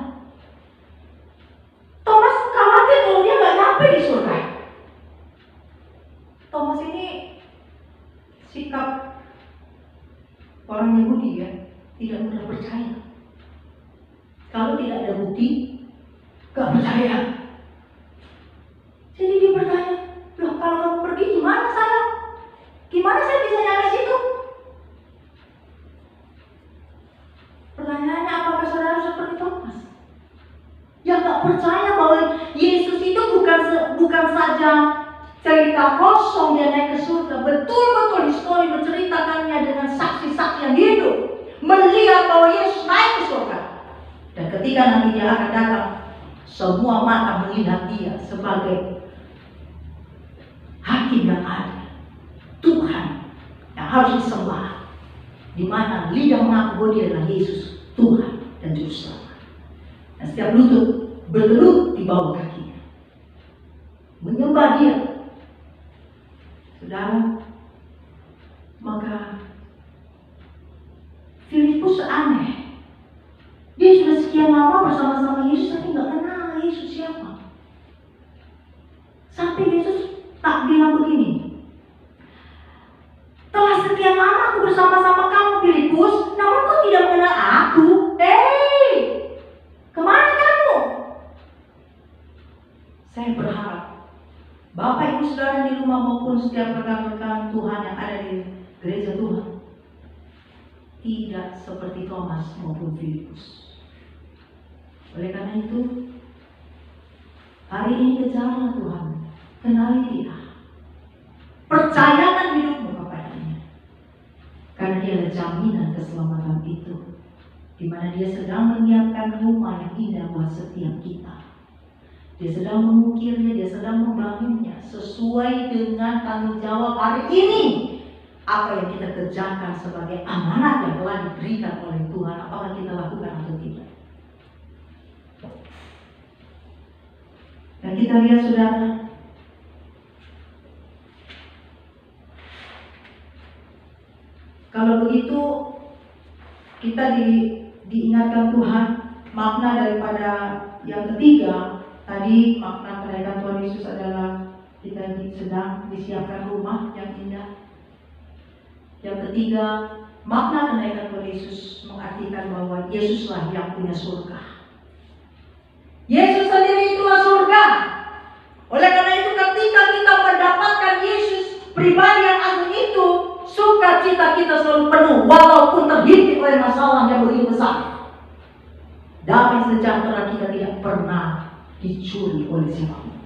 Thomas khawatir kalau dia nggak nyampe di surga. Thomas ini sikap orang Yahudi ya, tidak mudah percaya. Kalau tidak ada bukti, nggak percaya. Jadi dia bertanya, loh kalau kamu pergi gimana saya? Gimana saya bisa nyampe situ? Pertanyaannya, apakah saudara seperti Thomas yang nggak percaya bahwa Yesus itu bukan saja cerita kosong dia naik ke surga, betul-betul histori menceritakannya dengan saksi-saksi yang hidup, melihat bahwa Yesus naik ke surga. Dan ketika nanti dia akan datang, semua mata melihat dia sebagai hakim yang adil, Tuhan yang harus disembah, di mana lidah mengaku bahwa dia adalah Yesus, Tuhan dan Juru Selamat. Dan setiap lutut bertelut di bawah kakinya, menyembah dia. Saudara, maka Filipus aneh. Dia sudah sekian lama bersama-sama Yesus tapi nggak kenal Yesus siapa. Sampai Yesus tak bilang begini, telah sekian lama aku bersama-sama kamu Filipus, namun kau tidak mengenal aku. Kemana kamu? Saya berharap Bapak Ibu Saudara di rumah maupun setiap rekan-rekan Tuhan yang ada di gereja Tuhan tidak seperti Thomas maupun Filipus. Oleh karena itu, hari ini kejarlah Tuhan, kenali Dia, percayakan hidupmu kepadanya, karena Dia adalah jaminan keselamatan itu, di mana Dia sedang menyiapkan rumah yang indah buat setiap kita. Dia sedang mengukirnya, Dia sedang membangunnya sesuai dengan tanggung jawab hari ini. Apa yang kita kerjakan sebagai amanat yang telah diberikan oleh Tuhan, apakah kita lakukan atau tidak? Dan kita lihat saudara, kalau begitu kita diingatkan Tuhan makna daripada yang ketiga. Tadi makna kenaikan Tuhan Yesus adalah kita sedang disiapkan rumah yang indah. Yang ketiga, makna kenaikan Tuhan Yesus mengartikan bahwa Yesuslah yang punya surga. Yesus sendiri itulah surga. Oleh karena itu ketika kita mendapatkan Yesus pribadi yang agung itu, sukacita kita selalu penuh walaupun terhimpit oleh masalah yang begitu besar. Damai sejahtera kita tidak pernah dicuri oleh siapapun,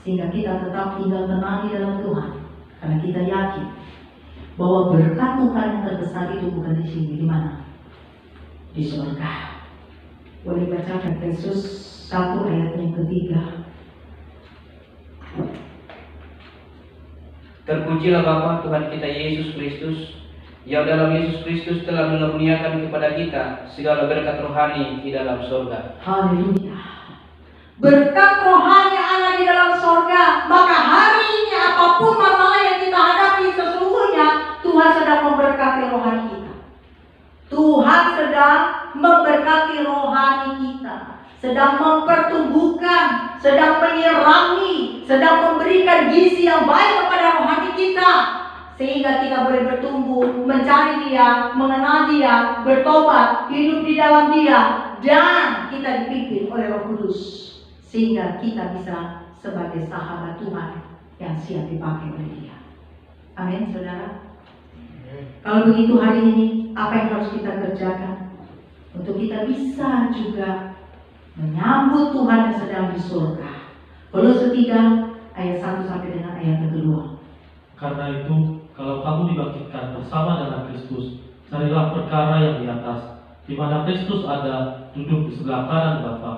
sehingga kita tetap tinggal tenang di dalam Tuhan, karena kita yakin bahwa berkat Tuhan yang terbesar itu bukan di sini, di mana? Di surga. Boleh baca Efesus 1 ayat yang ketiga. Terpujilah Bapa Tuhan kita Yesus Kristus, yang dalam Yesus Kristus telah mengaruniakan kepada kita segala berkat rohani di dalam surga. Haleluya. Berkat rohani ada di dalam surga. Maka hari ini apapun masalah yang kita hadapi, sesungguhnya Tuhan sedang memberkati rohani kita. Tuhan sedang memberkati rohani kita, sedang mempertumbuhkan, sedang menyirami, sedang memberikan gizi yang baik kepada rohani kita, sehingga kita boleh bertumbuh, mencari Dia, mengenal Dia, bertobat, hidup di dalam Dia, dan kita dipimpin oleh Roh Kudus, sehingga kita bisa sebagai sahabat Tuhan yang siap dipakai oleh Dia. Amin, saudara. Kalau begitu hari ini, apa yang harus kita kerjakan untuk kita bisa juga menyambut Tuhan yang sedang di surga? Kolose 3 ayat 1 sampai dengan ayat yang kedua. Karena itu, kalau kamu dibangkitkan bersama dengan Kristus, carilah perkara yang di atas, di mana Kristus ada, duduk di sebelah kanan Bapa.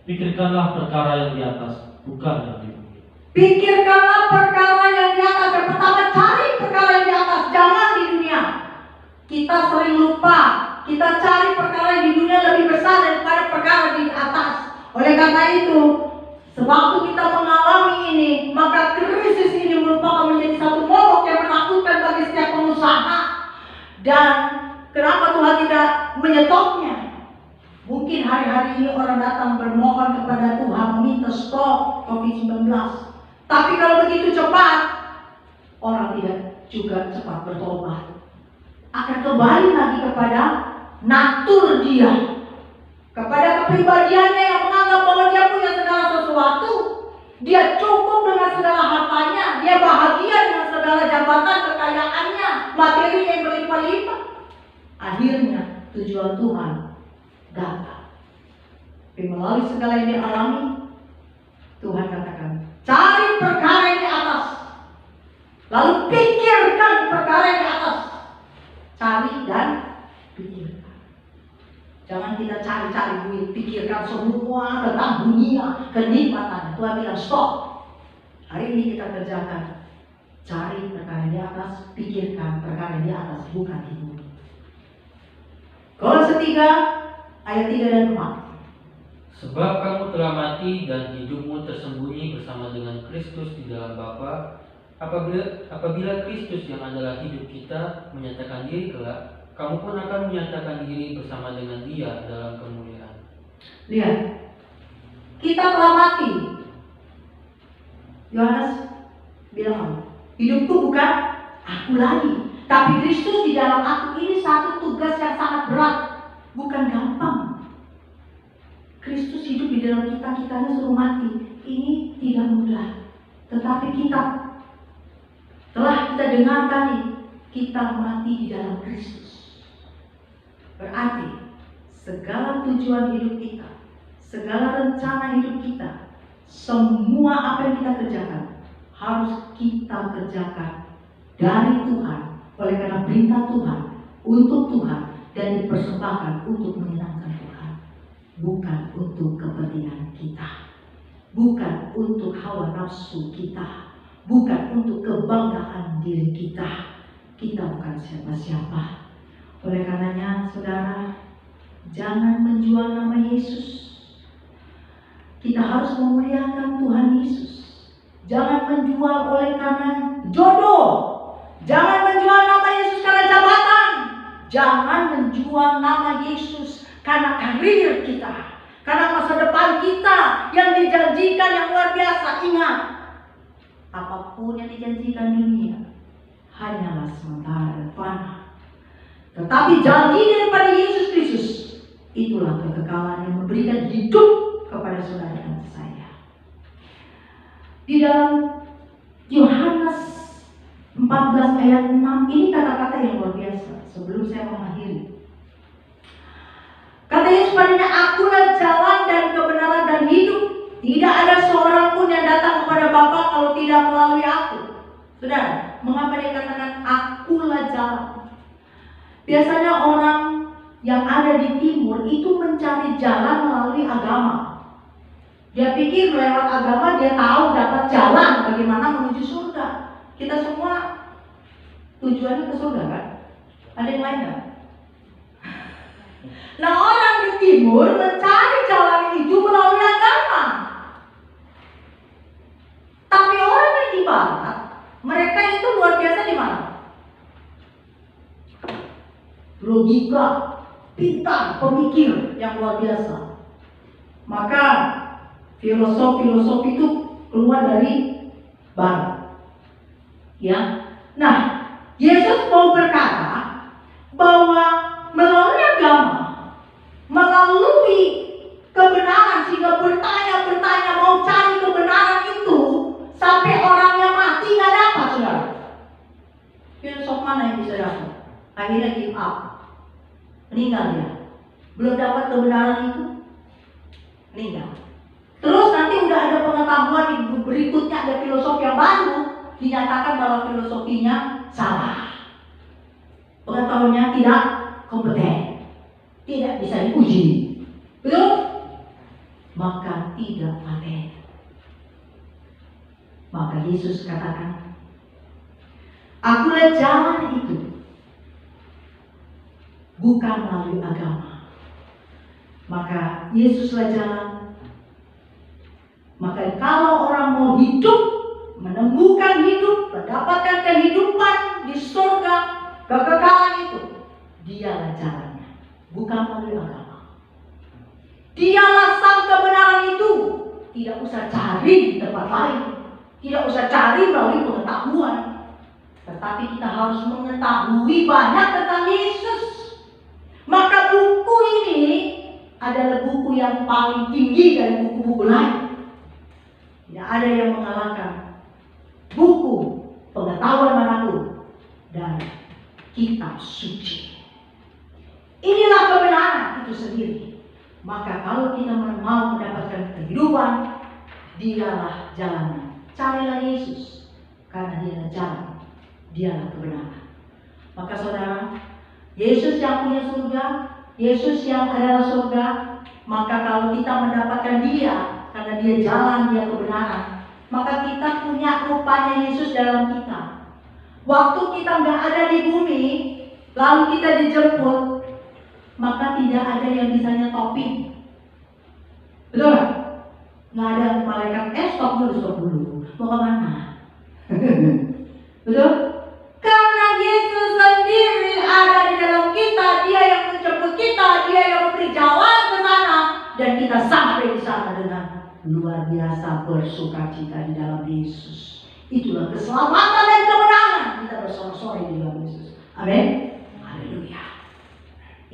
Pikirkanlah perkara yang di atas, bukan yang di bumi. Pikirkanlah perkara yang di atas. Yang pertama, cari perkara yang di atas, jangan di dunia. Kita sering lupa, kita cari perkara yang di dunia lebih besar daripada perkara di atas. Oleh karena itu, sewaktu kita mengalami ini, maka krisis ini merupakan menjadi satu momok yang menakutkan bagi setiap pengusaha. Dan kenapa Tuhan tidak menyetopnya? Mungkin hari-hari ini orang datang bermohon kepada Tuhan meminta stop COVID-19. Tapi kalau begitu cepat, orang tidak juga cepat bertobat. Akan kembali lagi kepada natur dia, kepada kepribadiannya yang menganggap bahwa dia punya segala sesuatu, dia cukup dengan segala hartanya, dia bahagia dengan segala jabatan kekayaannya, materi yang berlimpah-limpah. Akhirnya tujuan Tuhan datang. Tapi melalui segala yang dialami, Tuhan katakan, cari perkara yang di atas, lalu pikirkan perkara yang di atas. Cari dan pikirkan. Jangan kita cari-cari duit, pikirkan semua tentang dunia, kenikmatan. Tuhan bilang stop. Hari ini kita kerjakan. Cari perkara di atas, pikirkan perkara di atas, bukan di bumi. Kolose 3 ayat 3 dan 4. Sebab kamu telah mati dan hidupmu tersembunyi bersama dengan Kristus di dalam Bapa. Apabila Kristus yang adalah hidup kita menyatakan diri kelak, kamu pun akan menyatakan diri bersama dengan Dia dalam kemuliaan. Lihat, kita telah mati. Yohanes bilang, hidupku bukan aku lagi, tapi Kristus di dalam aku. Ini satu tugas yang sangat berat, bukan gampang. Kristus hidup di dalam kita, kitanya suruh mati. Ini tidak mudah. Tetapi telah kita dengar tadi, kita mati di dalam Kristus. Berarti segala tujuan hidup kita, segala rencana hidup kita, semua apa yang kita kerjakan harus kita kerjakan dari Tuhan, oleh karena perintah Tuhan, untuk Tuhan, dan dipersembahkan untuk menyenangkan Tuhan, bukan untuk kepentingan kita, bukan untuk hawa nafsu kita, bukan untuk kebanggaan diri kita. Kita bukan siapa-siapa. Oleh karenanya, saudara, jangan menjual nama Yesus. Kita harus memuliakan Tuhan Yesus. Jangan menjual oleh karena jodoh. Jangan menjual nama Yesus karena jabatan. Jangan menjual nama Yesus karena karir kita, karena masa depan kita yang dijanjikan yang luar biasa. Ingat, apapun yang dijanjikan dunia hanyalah sementara dan fana. Tetapi janji daripada Yesus Kristus, itulah kekekalan yang memberikan hidup kepada saudara dan saya. Di dalam Yohanes 14 ayat 6, ini kata-kata yang luar biasa. Sebelum saya mengakhiri, kata Yesus padanya, akulah jalan dan kebenaran dan hidup. Tidak ada seorang pun yang datang kepada Bapa kalau tidak melalui aku. Saudara, mengapa dia katakan akulah jalan? Biasanya orang yang ada di timur itu mencari jalan melalui agama. Dia pikir lewat agama dia tahu dapat jalan bagaimana menuju surga. Kita semua tujuannya ke surga kan? Ada yang lain nggak? Nah, orang di timur mencari jalan itu melalui agama. Tapi orang yang di barat, mereka itu luar biasa di mana? Logika, pintar, pemikir yang luar biasa. Maka filosofi itu keluar dari barat. Ya. Nah, Yesus mau berkata bahwa melalui agama, melalui kebenaran, sehingga bertanya mau cari kebenaran itu sampai orangnya mati nggak dapat, saudara. Filsuf mana yang bisa dapat? Akhirnya give up, meninggal dia. Belum dapat kebenaran itu, meninggal. Terus nanti udah ada pengetahuan berikutnya, ada filosofi yang baru, dinyatakan bahwa filosofinya salah. Pengetahuannya tidak kompeten, tidak bisa diuji, betul? Maka tidak paten. Maka Yesus katakan, akulah jalan itu, bukan melalui agama. Maka Yesuslah jalan. Maka kalau orang mau hidup, menemukan hidup, mendapatkan kehidupan di surga, kekekalan itu, dialah jalannya, bukan melalui agama. Dialah sang kebenaran itu. Tidak usah cari di tempat lain, tidak usah cari melalui pengetahuan, tetapi kita harus mengetahui banyak tentang Yesus. Maka buku ini adalah buku yang paling tinggi dari buku-buku lain. Tidak ada yang mengalahkan buku pengetahuan manapun dan kitab suci. Inilah kebenaran itu sendiri. Maka kalau kita mau mendapatkan kehidupan, dialah jalannya. Carilah Yesus, karena dialah jalan, dialah kebenaran. Maka saudara, Yesus yang punya surga, Yesus yang adalah surga. Maka kalau kita mendapatkan Dia, karena Dia jalan, Dia kebenaran, maka kita punya rupanya Yesus dalam kita. Waktu kita nggak ada di bumi, lalu kita dijemput, maka tidak ada yang bisa nyetopin. Betul nggak? Nggak ada malaikat, stop dulu, mau kemana? Betul? Karena Yesus sendiri ada di dalam kita, Dia yang menjemput kita, Dia yang memberi jalan ke sana, dan kita sampai di sana dengan luar biasa bersukacita di dalam Yesus. Itulah keselamatan dan kemenangan kita bersorak-sorai di dalam Yesus. Amin. Haleluya.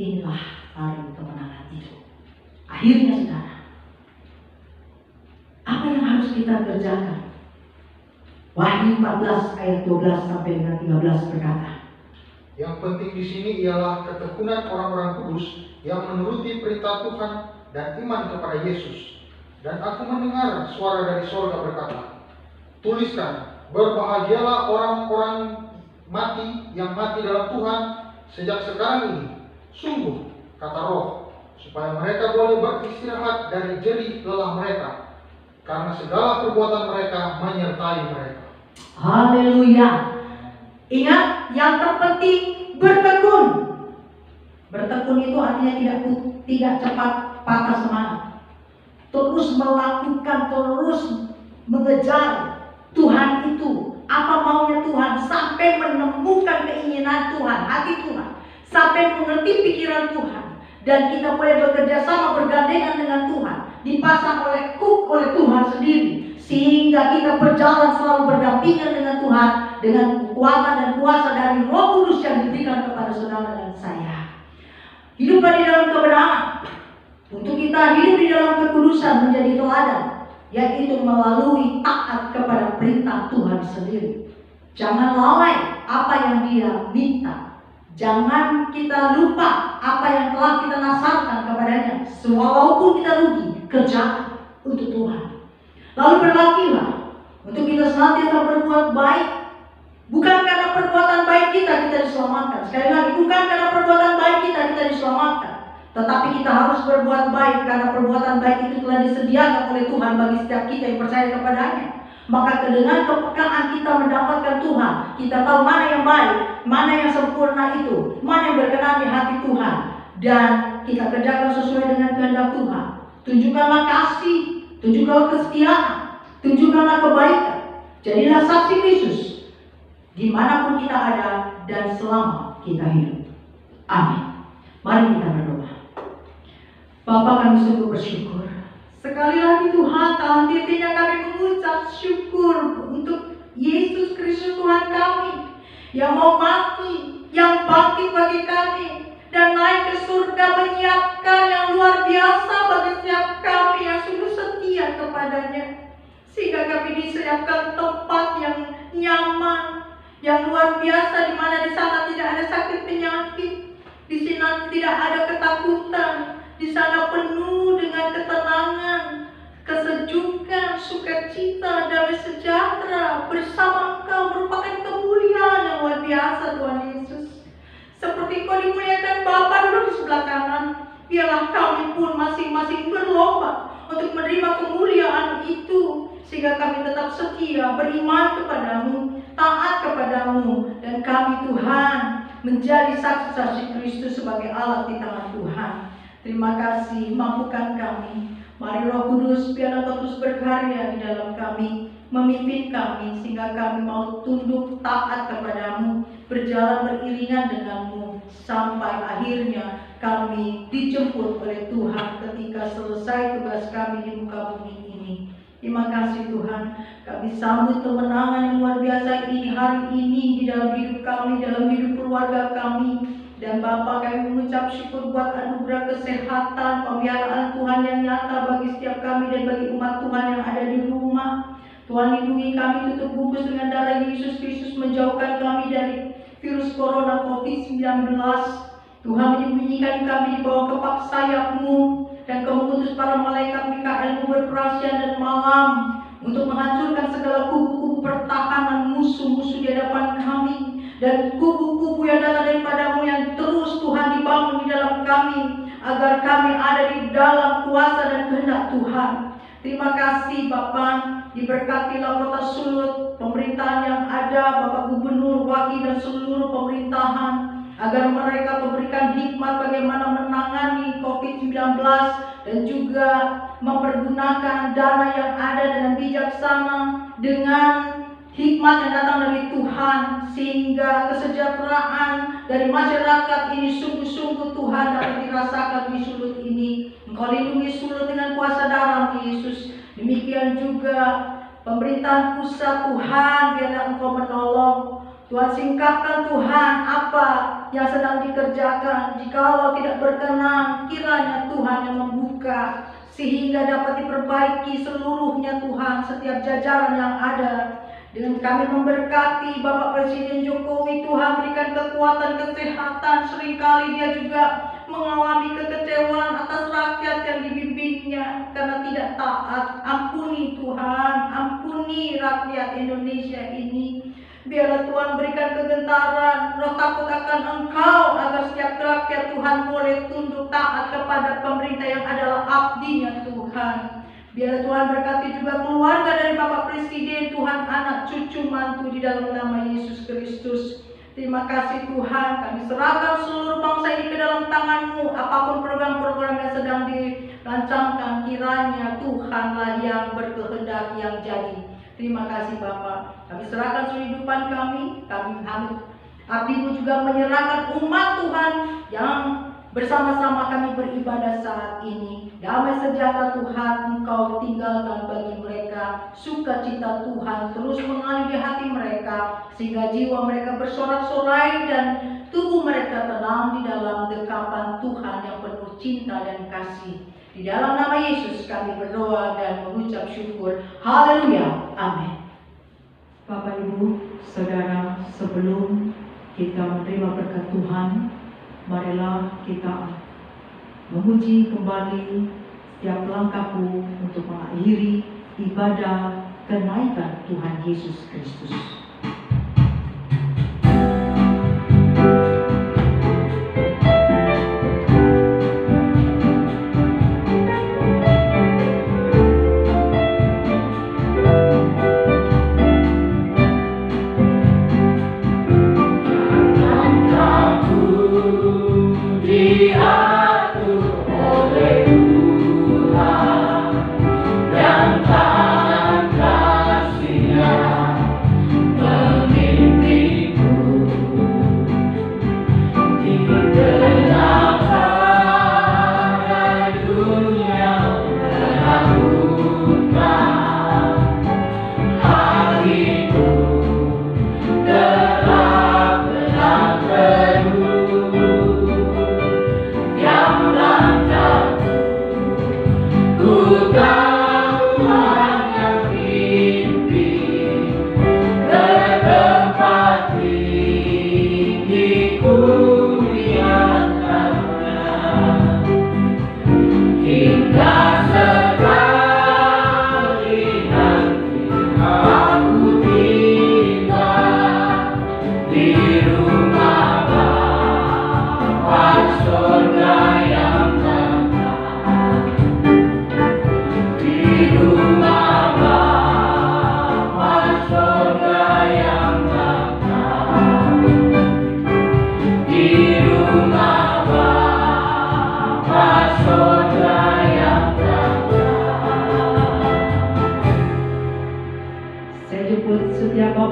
Inilah hari kemenangan itu. Akhirnya saudara, apa yang harus kita kerjakan? Wahyu 14 ayat 12 sampai dengan 13 berkata, yang penting di sini ialah ketekunan orang-orang kudus yang menuruti perintah Tuhan dan iman kepada Yesus. Dan aku mendengar suara dari sorga berkata, tuliskan, berbahagialah orang-orang mati yang mati dalam Tuhan sejak sekarang ini. Sungguh, kata Roh, supaya mereka boleh beristirahat dari jerih lelah mereka, karena segala perbuatan mereka menyertai mereka. Haleluya. Ingat, yang terpenting bertekun. Bertekun itu artinya tidak cepat patah semangat. Terus melakukan, terus mengejar Tuhan itu. Apa maunya Tuhan, sampai menemukan keinginan Tuhan, hati Tuhan, sampai mengerti pikiran Tuhan. Dan kita boleh bekerja sama, bergandengan dengan Tuhan, dipasang oleh Tuhan sendiri, sehingga kita berjalan selalu berdampingan dengan Tuhan, dengan kekuatan dan kuasa dari Roh Kudus yang diberikan kepada saudara dan saya. Hiduplah di dalam kebenaran. Untuk kita hidup di dalam kekudusan menjadi teladan, yaitu melalui taat kepada perintah Tuhan sendiri. Jangan lalai apa yang Dia minta. Jangan kita lupa apa yang telah kita nasarkan kepadanya. Walaupun kita rugi, kerjakan untuk Tuhan. Lalu berlakilah untuk kita senantiasa berbuat baik. Bukan karena perbuatan baik kita diselamatkan. Sekali lagi, bukan karena perbuatan baik kita diselamatkan. Tetapi kita harus berbuat baik karena perbuatan baik itu telah disediakan oleh Tuhan bagi setiap kita yang percaya kepadanya. Maka dengan kepekaan kita mendapatkan Tuhan, kita tahu mana yang baik, mana yang sempurna itu, mana yang berkenan di hati Tuhan, dan kita kerjakan sesuai dengan kehendak Tuhan. Tunjukkanlah kasih, tunjukkanlah kesetiaan, tunjukkanlah kebaikan. Jadilah saksi Kristus dimanapun kita ada dan selama kita hidup. Amin. Mari kita berdoa. Bapa, kami sungguh bersyukur. Sekali lagi Tuhan, tak henti-hentinya kami mengucap syukur untuk Yesus Kristus Tuhan kami, yang mau mati, yang bangkit bagi kami, dan naik ke surga menyiapkan yang luar biasa bagi setiap kami yang sungguh setia kepadanya. Sehingga kami disiapkan tempat yang nyaman, yang luar biasa, di mana di sana tidak ada sakit penyakit, di sana tidak ada ketakutan, di sana penuh dengan ketenangan, kesejukan, sukacita, damai sejahtera bersama Engkau merupakan kemuliaan yang luar biasa Tuhan Yesus. Seperti Kau dimuliakan Bapa duduk di sebelah kanan, biarlah kami pun masing-masing berlomba untuk menerima kemuliaan itu, sehingga kami tetap setia, beriman kepadamu, taat kepadamu, dan kami Tuhan menjadi saksi-saksi Kristus sebagai alat di tangan Tuhan. Terima kasih, mampukan kami. Mari Roh Kudus, biarlah Kau terus berkarya di dalam kami, memimpin kami, sehingga kami mau tunduk taat kepadamu, berjalan beriringan denganmu, sampai akhirnya kami dijemput oleh Tuhan ketika selesai tugas kami di muka bumi ini. Terima kasih Tuhan, kami sambut kemenangan yang luar biasa ini hari ini di dalam hidup kami, dalam hidup keluarga kami. Dan Bapa, kami mengucap syukur buat anugerah kesehatan, pemeliharaan Tuhan yang nyata bagi setiap kami dan bagi umat Tuhan yang ada di rumah. Tuhan lindungi kami, tutup bungkus dengan darah Yesus Kristus, menjauhkan kami dari virus corona COVID-19. Tuhan menyembunyikan kami di bawah kepak sayap-Mu, dan Kau mengutus para malaikat Mikael berperang siang dan malam untuk menghancurkan segala kubu-kubu pertahanan musuh-musuh di hadapan kami, dan kubu-kubu yang datang daripada-Mu yang terus Tuhan dibangun di dalam kami, agar kami ada di dalam kuasa dan kehendak Tuhan. Terima kasih Bapa, diberkatilah Kota Sulut, pemerintahan yang ada, Bapak Gubernur, Wakil, dan seluruh pemerintahan, agar mereka memberikan hikmat bagaimana menangani COVID-19 dan juga mempergunakan dana yang ada dengan bijaksana, dengan hikmat yang datang dari Tuhan, sehingga kesejahteraan dari masyarakat ini sungguh-sungguh Tuhan dapat dirasakan di Sulut ini. Engkau lindungi Sulut dengan kuasa darah Yesus. Demikian juga pemerintahan pusat Tuhan, biarlah Engkau menolong. Tuhan, singkapkan Tuhan apa yang sedang dikerjakan. Jikalau tidak berkenan, kiranya Tuhan yang membuka, sehingga dapat diperbaiki seluruhnya Tuhan, setiap jajaran yang ada. Dengan kami memberkati Bapak Presiden Jokowi, Tuhan berikan kekuatan, kesehatan. Seringkali dia juga mengalami kekecewaan atas rakyat yang dibimbingnya karena tidak taat. Ampuni Tuhan, ampuni rakyat Indonesia ini. Biarlah Tuhan berikan kegentaran, roh takut akan Engkau, agar setiap rakyat Tuhan boleh tunduk taat kepada pemerintah yang adalah abdinya Tuhan. Biarlah Tuhan berkati juga keluarga dari Bapak Presiden, Tuhan, anak, cucu, mantu, di dalam nama Yesus Kristus. Terima kasih Tuhan, kami serahkan seluruh bangsa ini ke dalam tangan-Mu. Apapun program-program yang sedang dirancangkan, kiranya Tuhanlah yang berkehendak yang jadi. Terima kasih Bapak, kami serahkan kehidupan kami abdi-Mu juga menyerahkan umat Tuhan yang bersama-sama kami beribadah saat ini. Damai sejahtera Tuhan Engkau tinggalkan bagi mereka, sukacita Tuhan terus mengalir di hati mereka, sehingga jiwa mereka bersorak-sorai dan tubuh mereka tenang di dalam dekapan Tuhan yang penuh cinta dan kasih. Di dalam nama Yesus kami berdoa dan mengucap syukur. Haleluya. Amin. Bapak Ibu, Saudara, sebelum kita menerima berkat Tuhan, marilah kita memuji kembali setiap langkahku untuk mengakhiri ibadah kenaikan Tuhan Yesus Kristus.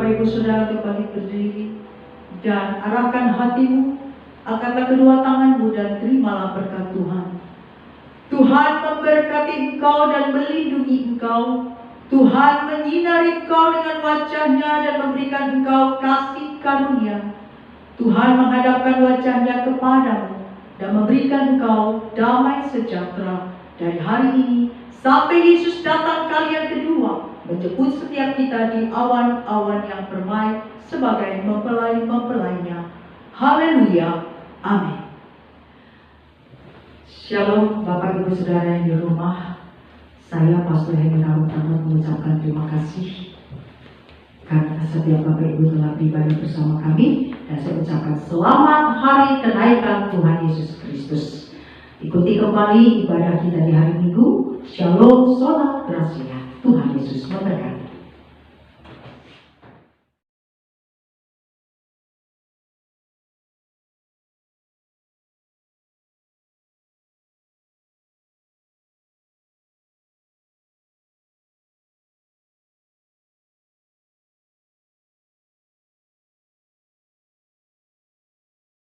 Ibu Saudara kembali berdiri dan arahkan hatimu, angkatlah kedua tanganmu dan terimalah berkat Tuhan. Tuhan memberkati engkau dan melindungi engkau. Tuhan menyinari engkau dengan wajah-Nya dan memberikan engkau kasih karunia. Tuhan menghadapkan wajah-Nya kepadamu dan memberikan engkau damai sejahtera dari hari ini sampai Yesus datang kali yang kedua, menjemput setiap kita di awan-awan yang permai sebagai mempelai-mempelainya. Haleluya. Amin. Shalom Bapak Ibu Saudara yang di rumah. Saya Pastor Hemi Narutama mengucapkan terima kasih karena setiap Bapak Ibu telah beribadah bersama kami, dan saya ucapkan selamat hari kenaikan Tuhan Yesus Kristus. Ikuti kembali ibadah kita di hari Minggu. Shalom, Sola Gracia. Tuhan Yesus memberkati.